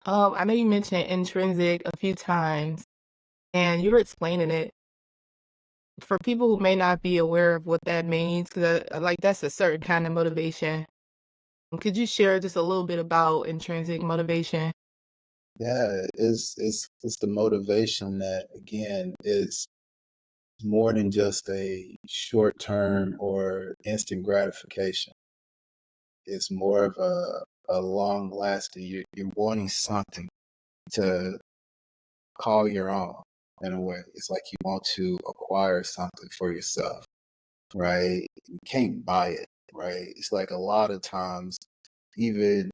I know you mentioned intrinsic a few times, and you were explaining it for people who may not be aware of what that means, because like that's a certain kind of motivation. Could you share just a little bit about intrinsic motivation? Yeah, it's the motivation that again is more than just a short term or instant gratification. It's more of a long lasting. You're wanting something to call your own in a way. It's like you want to acquire something for yourself, right? You can't buy it, right? It's like a lot of times even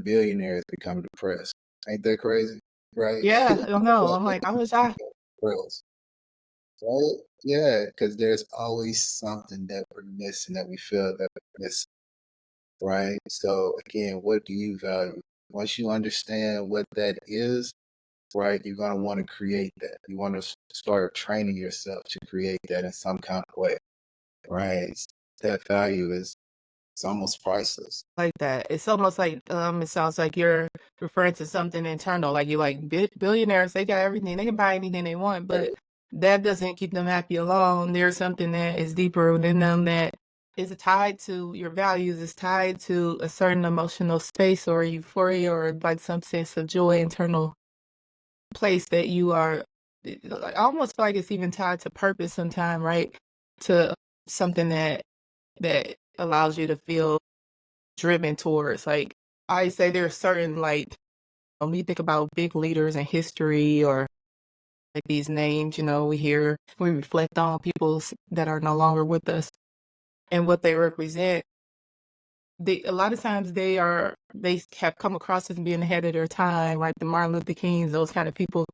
billionaires become depressed. Ain't that crazy? Right? Yeah, I don't know. I'm like, I wish I Depressed, right? Yeah, because there's always something that we're missing that we feel that we're missing, right? So again, what do you value? Once you understand what that is, right, you're going to want to create that. You want to start training yourself to create that in some kind of way, right? That value is it's almost priceless. like that. It's almost like it sounds like you're referring to something internal. Like you like billionaires, they got everything, they can buy anything they want, but that doesn't keep them happy alone. There's something that is deeper within them that is tied to your values, is tied to a certain emotional space or euphoria or like some sense of joy, internal place that you are. I almost feel like it's even tied to purpose sometime, right? To something that allows you to feel driven towards. Like I say, there are certain like when you think about big leaders in history or like these names, we hear, we reflect on people that are no longer with us and what they represent. A lot of times they have come across as being ahead of their time, like the Martin Luther Kings, those kind of people.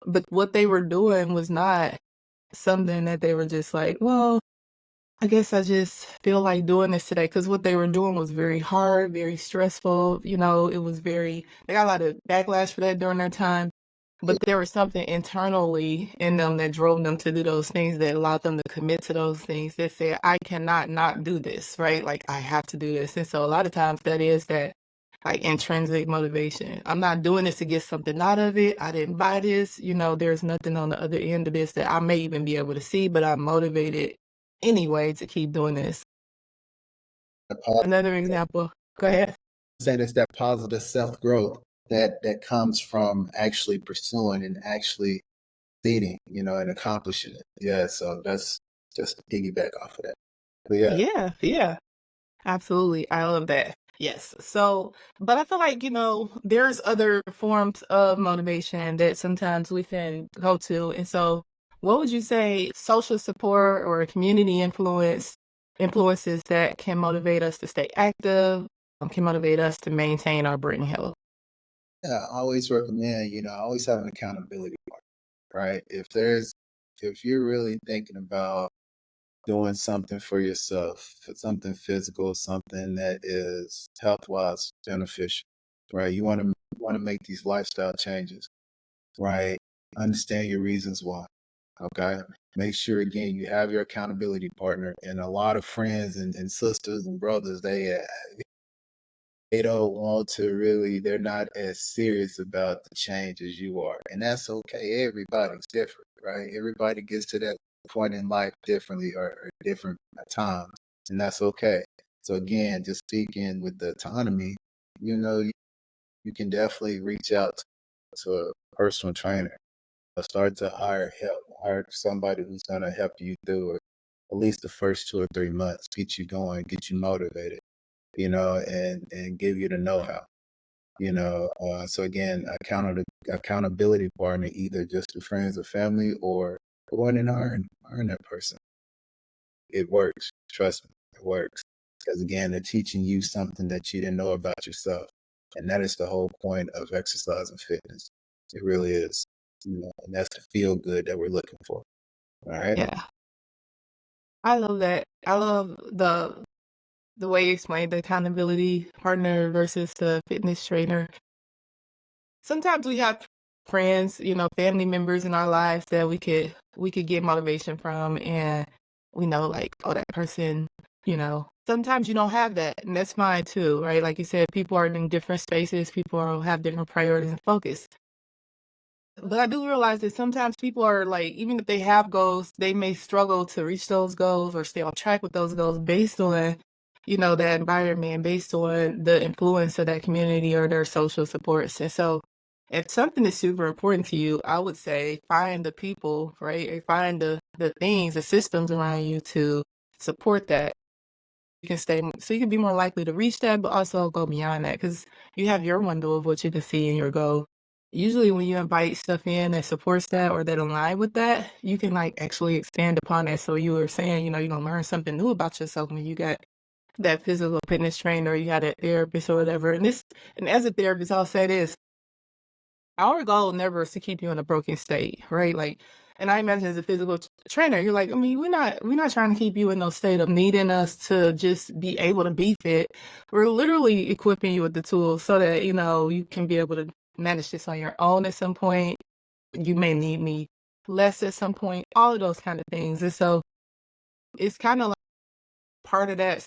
But what they were doing was not something that they were just like, well, I guess I just feel like doing this today, because what they were doing was very hard, very stressful. It was they got a lot of backlash for that during their time. But there was something internally in them that drove them to do those things, that allowed them to commit to those things, that said, I cannot not do this, right? Like, I have to do this. And so a lot of times that is that like intrinsic motivation. I'm not doing this to get something out of it. I didn't buy this. There's nothing on the other end of this that I may even be able to see, but I'm motivated anyway to keep doing this. Another example. Go ahead. Saying it's that positive self-growth that comes from actually pursuing and actually succeeding, and accomplishing it. Yeah, so that's just to piggyback off of that. But yeah, Yeah, yeah. Absolutely. I love that. Yes. So, but I feel like, there's other forms of motivation that sometimes we can go to. And so, what would you say social support or community influences that can motivate us to stay active, can motivate us to maintain our brain health? yeah, I always recommend, I always have an accountability partner, right? If you're really thinking about doing something for yourself, something physical, something that is health-wise beneficial, right? You want to make these lifestyle changes, right? Understand your reasons why. Okay. Make sure again you have your accountability partner, and a lot of friends and sisters and brothers, they don't want to really, they're not as serious about the change as you are. And that's okay. Everybody's different, right? Everybody gets to that point in life differently, or different at times. And that's okay. So again, just speaking with the autonomy, you can definitely reach out to a personal trainer. Start to hire help. Hire somebody who's gonna help you through it, at least the first 2 or 3 months, get you going, get you motivated, and give you the know-how. So again, accountability partner, either just to friends or family, or going and hiring that person. It works. Trust me, it works. Because again, they're teaching you something that you didn't know about yourself. And that is the whole point of exercise and fitness. It really is. And that's the feel good that we're looking for. All right. Yeah. I love that. I love the way you explained the accountability partner versus the fitness trainer. Sometimes we have friends, family members in our lives that we could get motivation from, and we know like, oh, that person, sometimes you don't have that, and that's fine too, right? Like you said, people are in different spaces, have different priorities and focus. But I do realize that sometimes people are like, even if they have goals, they may struggle to reach those goals or stay on track with those goals based on, that environment, based on the influence of that community or their social supports. And so if something is super important to you, I would say find the people, right? Or find the things, the systems around you to support that. You can so you can be more likely to reach that, but also go beyond that, because you have your window of what you can see in your goal. Usually when you invite stuff in that supports that or that align with that, you can like actually expand upon that. So you were saying, you're gonna learn something new about yourself when you got that physical fitness trainer, you got a therapist or whatever. And as a therapist, I'll say this: our goal never is to keep you in a broken state, right? Like, and I imagine as a physical trainer, you're like, I mean, we're not trying to keep you in no state of needing us to just be able to be fit. We're literally equipping you with the tools so that, you can be able to manage this on your own at some point. You may need me less at some point, all of those kind of things. And so it's kind of part of that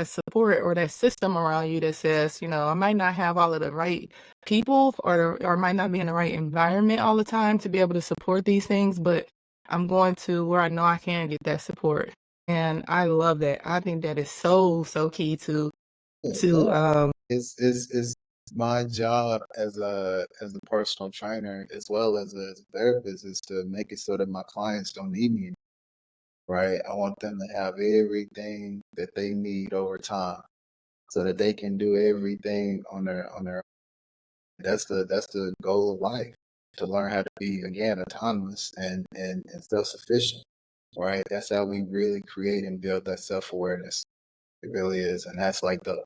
support or that system around you that says, I might not have all of the right people, or might not be in the right environment all the time to be able to support these things, but I'm going to where I know I can get that support. And I love that. I think that is so, so key to Yeah. It's my job as a personal trainer, as well as a therapist, is to make it so that my clients don't need me, right? I want them to have everything that they need over time, so that they can do everything on their. That's the goal of life. to learn how to be, again, autonomous and self-sufficient, right? That's how we really create and build that self-awareness. It really is. And that's like the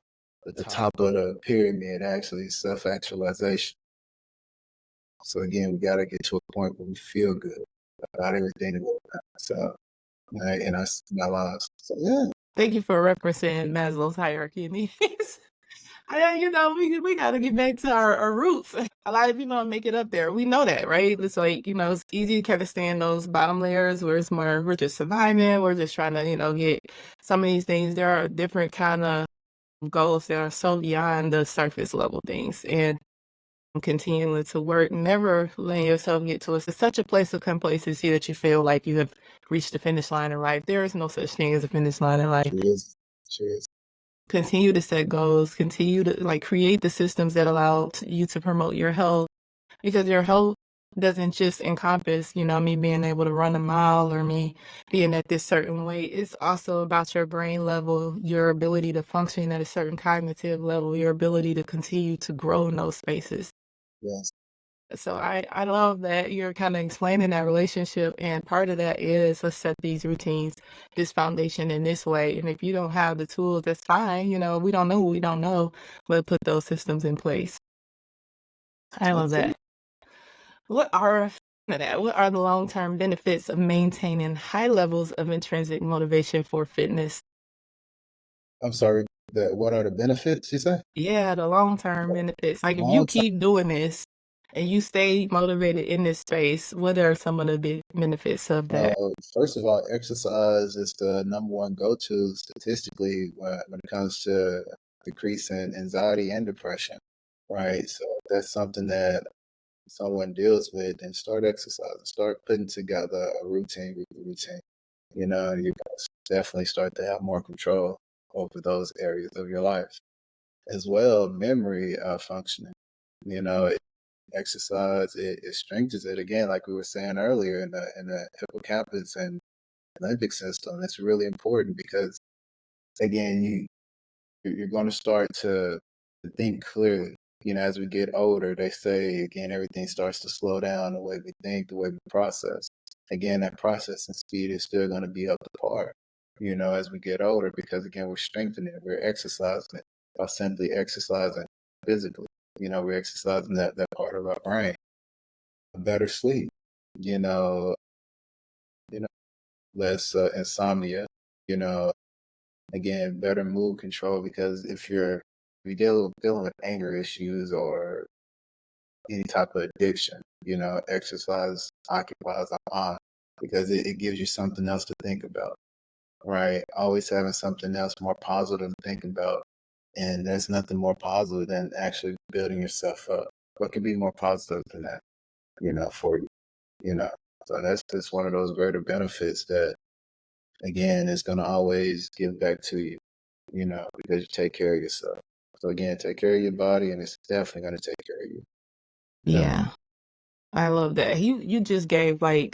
top of the pyramid, actually, self-actualization. So again, we got to get to a point where we feel good about everything that we're doing. So, right, in our lives. So yeah, Thank you for referencing Maslow's hierarchy of needs. We gotta get back to our roots. A lot of people don't make it up there. We know that, right? It's like, it's easy to kind of stay in those bottom layers where it's more, we're just surviving. We're just trying to, get some of these things. There are different kind of goals that are so beyond the surface level things. And continuing to work, never letting yourself get to it's such a place of complacency that you feel like you have reached the finish line in life. There is no such thing as a finish line in life. she is. She is. Continue to set goals, continue to create the systems that allow you to promote your health, because your health doesn't just encompass, me being able to run a mile or me being at this certain weight. It's also about your brain level, your ability to function at a certain cognitive level, your ability to continue to grow in those spaces. Yes. So I love that you're kind of explaining that relationship, and part of that is let's set these routines, this foundation in this way. And if you don't have the tools, that's fine. We don't know what we don't know, but put those systems in place. I love Absolutely. that. What are what are the long-term benefits of maintaining high levels of intrinsic motivation for fitness? I'm sorry. What are the benefits, you say? Yeah, the long-term benefits. Like if you Long time. keep doing this and you stay motivated in this space, what are some of the big benefits of that? First of all, exercise is the number one go-to statistically when it comes to decreasing anxiety and depression, right? So that's something that someone deals with, and start exercising, start putting together a routine, weekly routine. You guys definitely start to have more control over those areas of your life. As well, memory functioning. You know, exercise it strengthens it again, like we were saying earlier, in the hippocampus and limbic system. That's really important because again, you're going to start to think clearly. As we get older, they say again, everything starts to slow down, the way we think, the way we process. Again, that processing speed is still going to be up to par, as we get older, because again, we're strengthening it, we're exercising it by simply exercising physically. We're exercising that part of our brain. Better sleep, you know, you know, less insomnia, you know, again, better mood control, because if you're dealing with anger issues or any type of addiction, exercise occupies our mind because it gives you something else to think about, right? Always having something else more positive to think about. And there's nothing more positive than actually building yourself up. What could be more positive than that, for you, you know? So that's just one of those greater benefits that, again, is going to always give back to you, because you take care of yourself. So again, take care of your body, and it's definitely going to take care of you. Yeah, I love that. You just gave the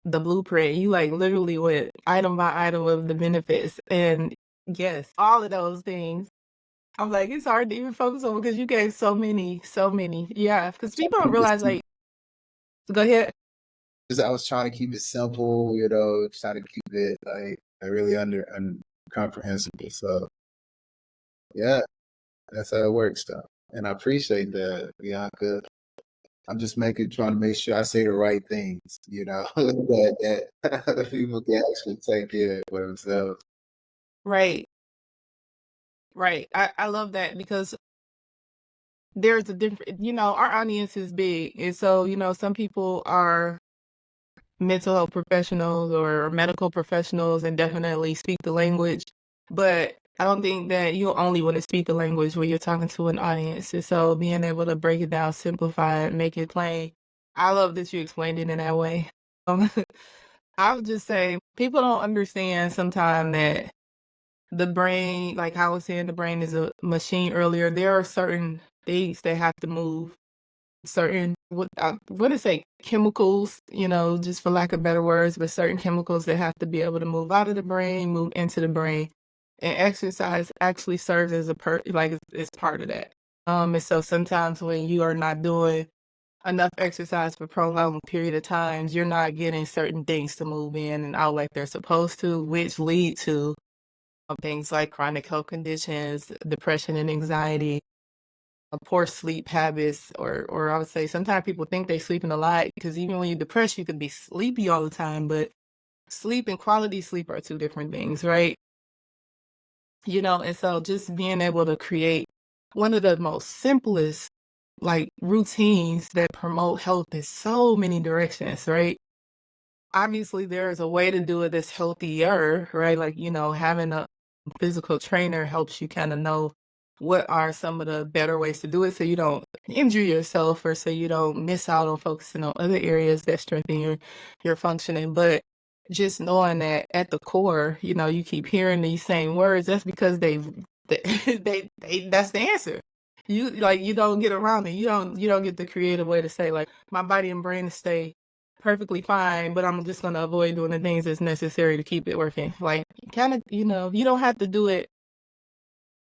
blueprint. You literally went item by item of the benefits. And yes, all of those things. I'm like, it's hard to even focus on because you gave so many, so many. Yeah, because So people don't keep this realize, go ahead. I was trying to keep it simple, trying to keep it like really under comprehensible. So yeah, that's how it works, though. And I appreciate that, Bianca. I'm just trying to make sure I say the right things, that people can actually take care for themselves. Right, right. I love that because there's a different, our audience is big. And so, some people are mental health professionals or medical professionals and definitely speak the language. But I don't think that you only want to speak the language when you're talking to an audience. And so being able to break it down, simplify it, make it plain. I love that you explained it in that way. Um, I would just say people don't understand sometimes that the brain, like I was saying, the brain is a machine earlier. There are certain things that have to move, certain what I want to say chemicals, just for lack of better words, but certain chemicals that have to be able to move out of the brain, move into the brain, and exercise actually serves as it's part of that. And so sometimes when you are not doing enough exercise for prolonged period of times, you're not getting certain things to move in and out like they're supposed to, which lead to things like chronic health conditions, depression and anxiety, poor sleep habits, or I would say sometimes people think they sleeping a lot because even when you're depressed, you could be sleepy all the time, but sleep and quality sleep are two different things, right? And so just being able to create one of the most simplest like routines that promote health in so many directions, right? Obviously, there is a way to do it that's healthier, right? Like, having a physical trainer helps you kind of know what are some of the better ways to do it so you don't injure yourself or so you don't miss out on focusing on other areas that strengthen your functioning. But just knowing that at the core, you keep hearing these same words, that's because that's the answer. You don't get around it. You don't get the creative way to say like my body and brain stay perfectly fine, but I'm just gonna avoid doing the things that's necessary to keep it working. Like, kind of, you don't have to do it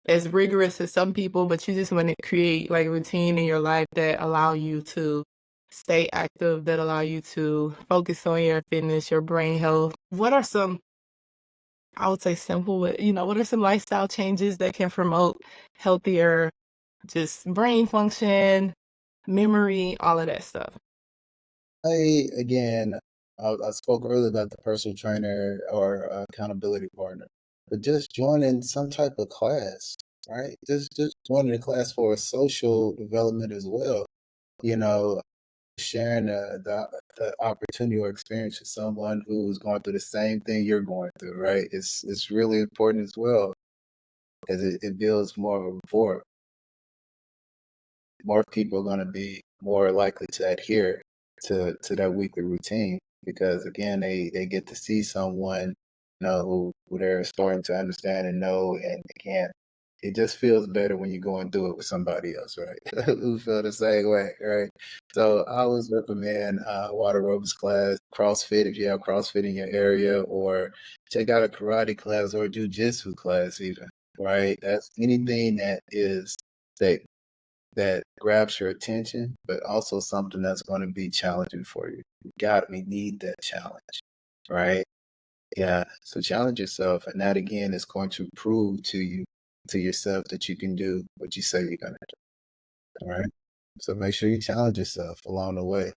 as rigorous as some people, but you just want to create like routine in your life that allow you to stay active, that allow you to focus on your fitness, your brain health. What are some, I would say simple, but what are some lifestyle changes that can promote healthier, just brain function, memory, all of that stuff? Again, I spoke earlier about the personal trainer or accountability partner, but just joining some type of class, right? Just joining a class for social development as well. You know, sharing the opportunity or experience with someone who's going through the same thing you're going through, right? It's really important as well because it builds more of a rapport. More people are going to be more likely to adhere to that weekly routine because again they get to see someone who they're starting to understand and know, and again it just feels better when you go and do it with somebody else, right? Who feel the same way, right? So I always recommend water aerobics class, CrossFit if you have CrossFit in your area, or check out a karate class or a jujitsu class even, right? That's anything that that grabs your attention, but also something that's going to be challenging for you. We need that challenge, right? Yeah. So challenge yourself. And that again is going to prove to yourself that you can do what you say you're going to do. All right. So make sure you challenge yourself along the way.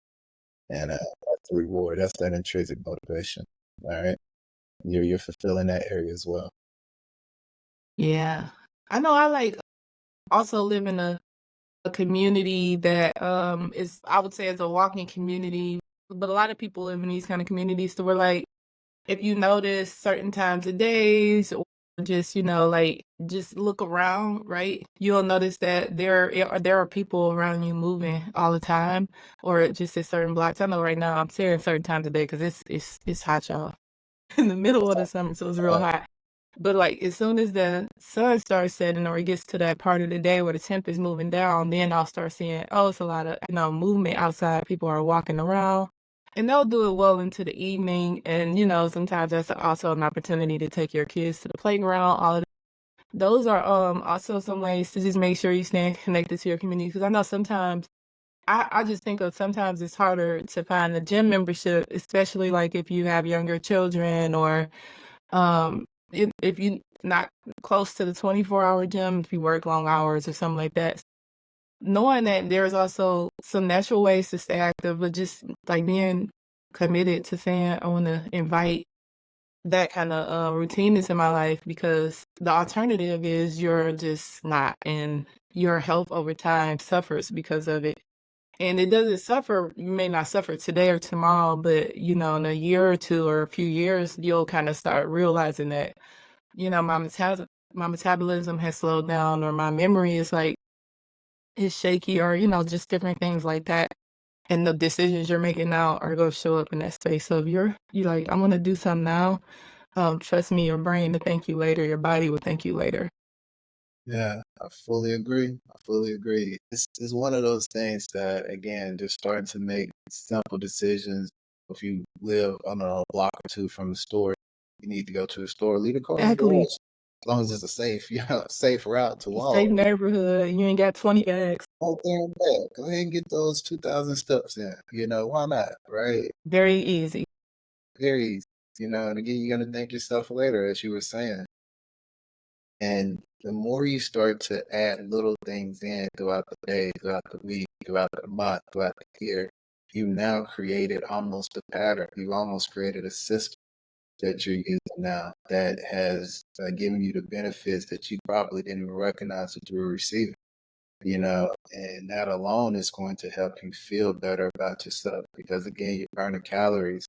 And that's the reward. That's that intrinsic motivation. All right. You're fulfilling that area as well. Yeah. I know I like also live in a community that is, I would say, is a walking community, but a lot of people live in these kind of communities so we're like if you notice certain times of days or just like just look around, right, you'll notice that there are people around you moving all the time or just at certain blocks. I know right now I'm saying certain times of day because it's hot, y'all. In the middle of the summer, so it's real Uh, hot. But, like, as soon as the sun starts setting or it gets to that part of the day where the temp is moving down, then I'll start seeing, oh, it's a lot of, movement outside. People are walking around, and they'll do it well into the evening. And, sometimes that's also an opportunity to take your kids to the playground. All of those are also some ways to just make sure you stay connected to your community. Because I know sometimes I just think of sometimes it's harder to find a gym membership, especially like if you have younger children or if you not close to the 24-hour gym, if you work long hours or something like that, knowing that there's also some natural ways to stay active, but just like being committed to saying, I want to invite that kind of routine into my life because the alternative is you're just not, and your health over time suffers because of it. And it doesn't suffer, you may not suffer today or tomorrow, but in a year or two or a few years, you'll kind of start realizing that my metabolism has slowed down or my memory is shaky or just different things like that. And the decisions you're making now are going to show up in that space. So if you like, I'm going to do something now. Trust me, your brain will thank you later. Your body will thank you later. Yeah, I fully agree. I fully agree. It's one of those things that, again, just starting to make simple decisions. If you live, I don't know, a block or two from the store, you need to go to the store, leave the car in the Exactly. garage. as long as it's a safe, safe route to walk. Safe neighborhood, you ain't got 20 bags. Right there and back. Go ahead and get those 2,000 steps in. Why not? Right? Very easy. Very easy. And again, you're gonna thank yourself later, as you were saying. And the more you start to add little things in throughout the day, throughout the week, throughout the month, throughout the year, you now created almost a pattern. You've almost created a system that you're using now that has given you the benefits that you probably didn't even recognize that you were receiving. And that alone is going to help you feel better about yourself because again, you're burning calories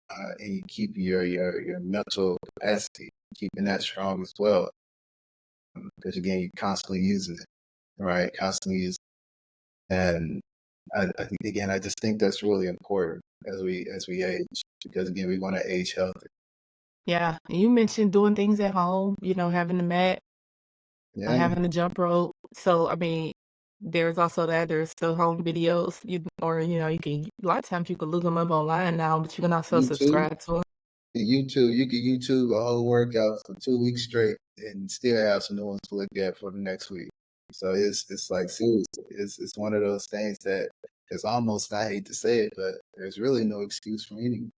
and you keep your mental capacity, keeping that strong as well. Because again, you're constantly using it, right? Constantly using it. And I think again, I just think that's really important as we age, because again, we want to age healthy. Yeah, you mentioned doing things at home, having the mat, Yeah, having the jump rope. So, I mean, there's also that. There's still home videos, you can a lot of times you can look them up online now, but you can also YouTube, subscribe to 'em. you can YouTube a whole workout for 2 weeks straight and still have some new ones to look at for the next week. So it's like seriously, it's one of those things that it's almost, I hate to say it, but there's really no excuse for anyone.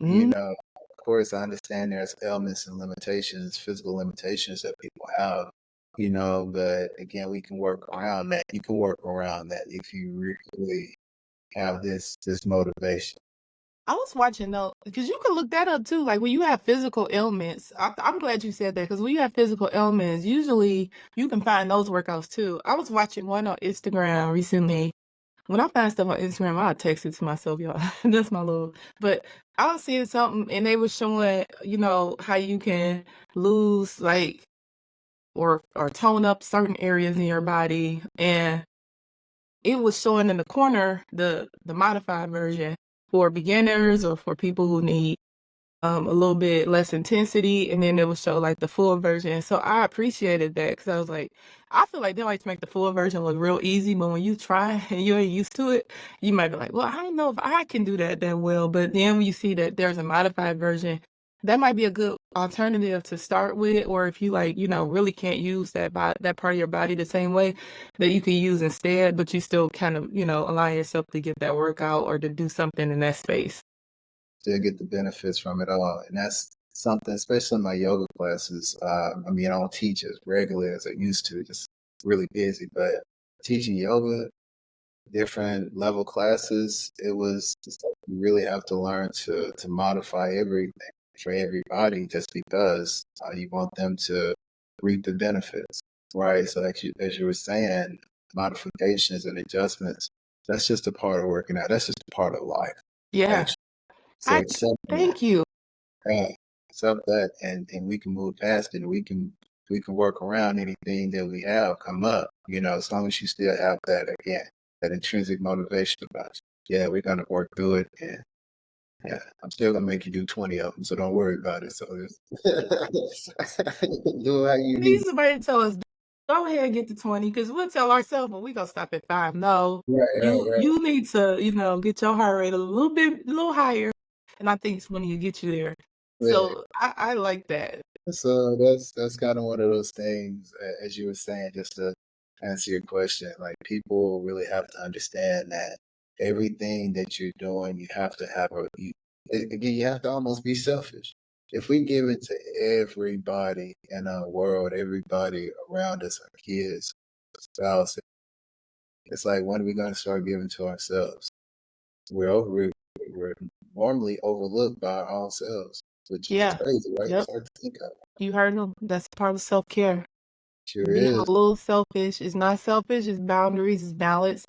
Mhm. Of course, I understand there's ailments and limitations, physical limitations that people have, but again, we can work around that. You can work around that if you really have this motivation. I was watching though, because you can look that up too. Like when you have physical ailments, I'm glad you said that because when you have physical ailments, usually you can find those workouts too. I was watching one on Instagram recently. When I find stuff on Instagram, I'll text it to myself, y'all. That's my little. But I was seeing something, and they were showing, how you can lose like or tone up certain areas in your body, and it was showing in the corner the modified version for beginners or for people who need a little bit less intensity, and then it would show like the full version. So I appreciated that because I was like, I feel like they like to make the full version look real easy, but when you try and you ain't used to it, you might be like, well, I don't know if I can do that well. But then when you see that there's a modified version, that might be a good alternative to start with, or if you like, really can't use that part of your body the same way that you can use instead, but you still kind of, allow yourself to get that workout or to do something in that space. Still get the benefits from it all. And that's something, especially in my yoga classes. I don't teach as regularly as I used to, just really busy, but teaching yoga, different level classes, it was just like you really have to learn to modify everything for everybody just because you want them to reap the benefits, right? So as you were saying, modifications and adjustments, that's just a part of working out. That's just a part of life, Yeah. actually. So I accepting that, thank you. right? Accept that, and we can move past it. And we can work around anything that we have come up. As long as you still have that again, that intrinsic motivation about you. Yeah, we're gonna work through it, and yeah, I'm still gonna make you do 20 of them, so don't worry about it. So just do it how you We need. need somebody to tell us, go ahead and get to 20, because we'll tell ourselves, well, we gonna stop at 5. No, Right, right, right, you need to, get your heart rate a little higher, and I think 20 will get you there. right. So I like that. So that's kind of one of those things, as you were saying, just to answer your question. Like people really have to understand that everything that you're doing, you have to have again, you have to almost be selfish. If we give it to everybody in our world, everybody around us, our kids, spouse, it's like when are we going to start giving to ourselves? We're normally overlooked by our own selves, which is Yeah. crazy, right? Yep. Start to think of. You heard them. That's part of self-care. Sure Being a is. little selfish is not selfish, it's boundaries, it's balance.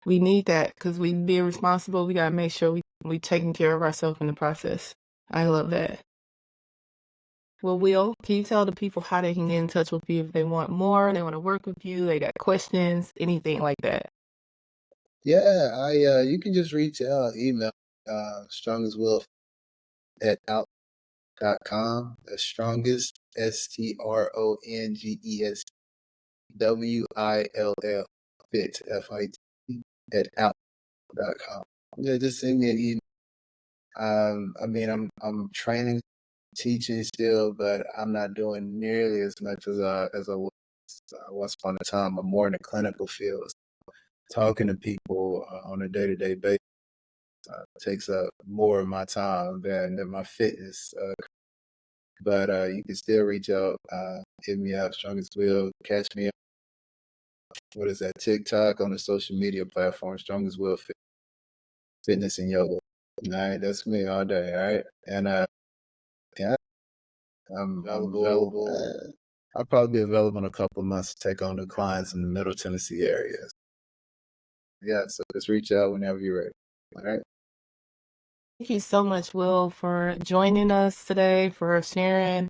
We need that because we being responsible, we gotta make sure we taking care of ourselves in the process. I love that. Well, Will, can you tell the people how they can get in touch with you if they want more, they want to work with you, they got questions, anything like that? Yeah, you can just reach out, email, strongestwill at out.com. The strongest, STRONGESWILL, fit, FIT, at out.com. Yeah, just send me an email. I'm training teaching still, but I'm not doing nearly as much as I was once upon a time. I'm more in the clinical field, talking to people on a day-to-day basis takes up more of my time than my fitness. But you can still reach out, hit me up, Strongest Will, catch me up. What is that? TikTok on the social media platform, Strongest Will Fitness and Yoga. All right, that's me all day. All right, and yeah, I'm available. I'll probably be available in a couple of months to take on the clients in the Middle Tennessee area. Yeah, so just reach out whenever you're ready. All right. Thank you so much, Will, for joining us today, for sharing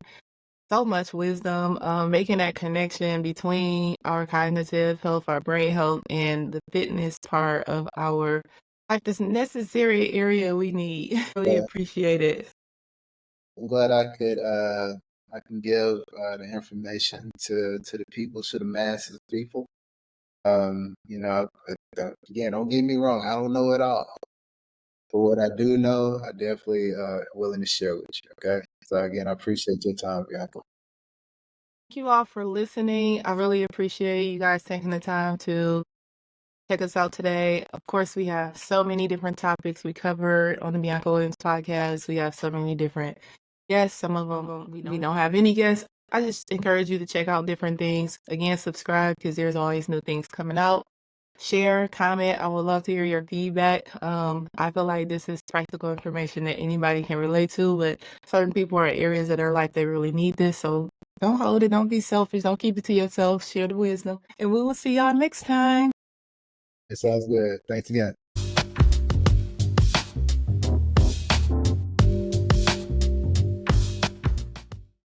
so much wisdom, making that connection between our cognitive health, our brain health, and the fitness part of our life, this necessary area we need. Really Yeah, appreciate it. I'm glad I can give the information to the people, to the masses of people. Again, don't get me wrong, I don't know it all. For what I do know, I definitely willing to share with you. Okay. So again, I appreciate your time, Bianca. Thank you all for listening. I really appreciate you guys taking the time to check us out today. Of course, we have so many different topics we covered on the Bianca Williams podcast. We have so many different guests. Some of them we don't have any guests. I just encourage you to check out different things. Again, subscribe because there's always new things coming out. Share, comment. I would love to hear your feedback. I feel like this is practical information that anybody can relate to, but certain people are in areas of their life they really need this. So don't hold it. Don't be selfish. Don't keep it to yourself. Share the wisdom. And we will see y'all next time. It sounds good. Thanks again.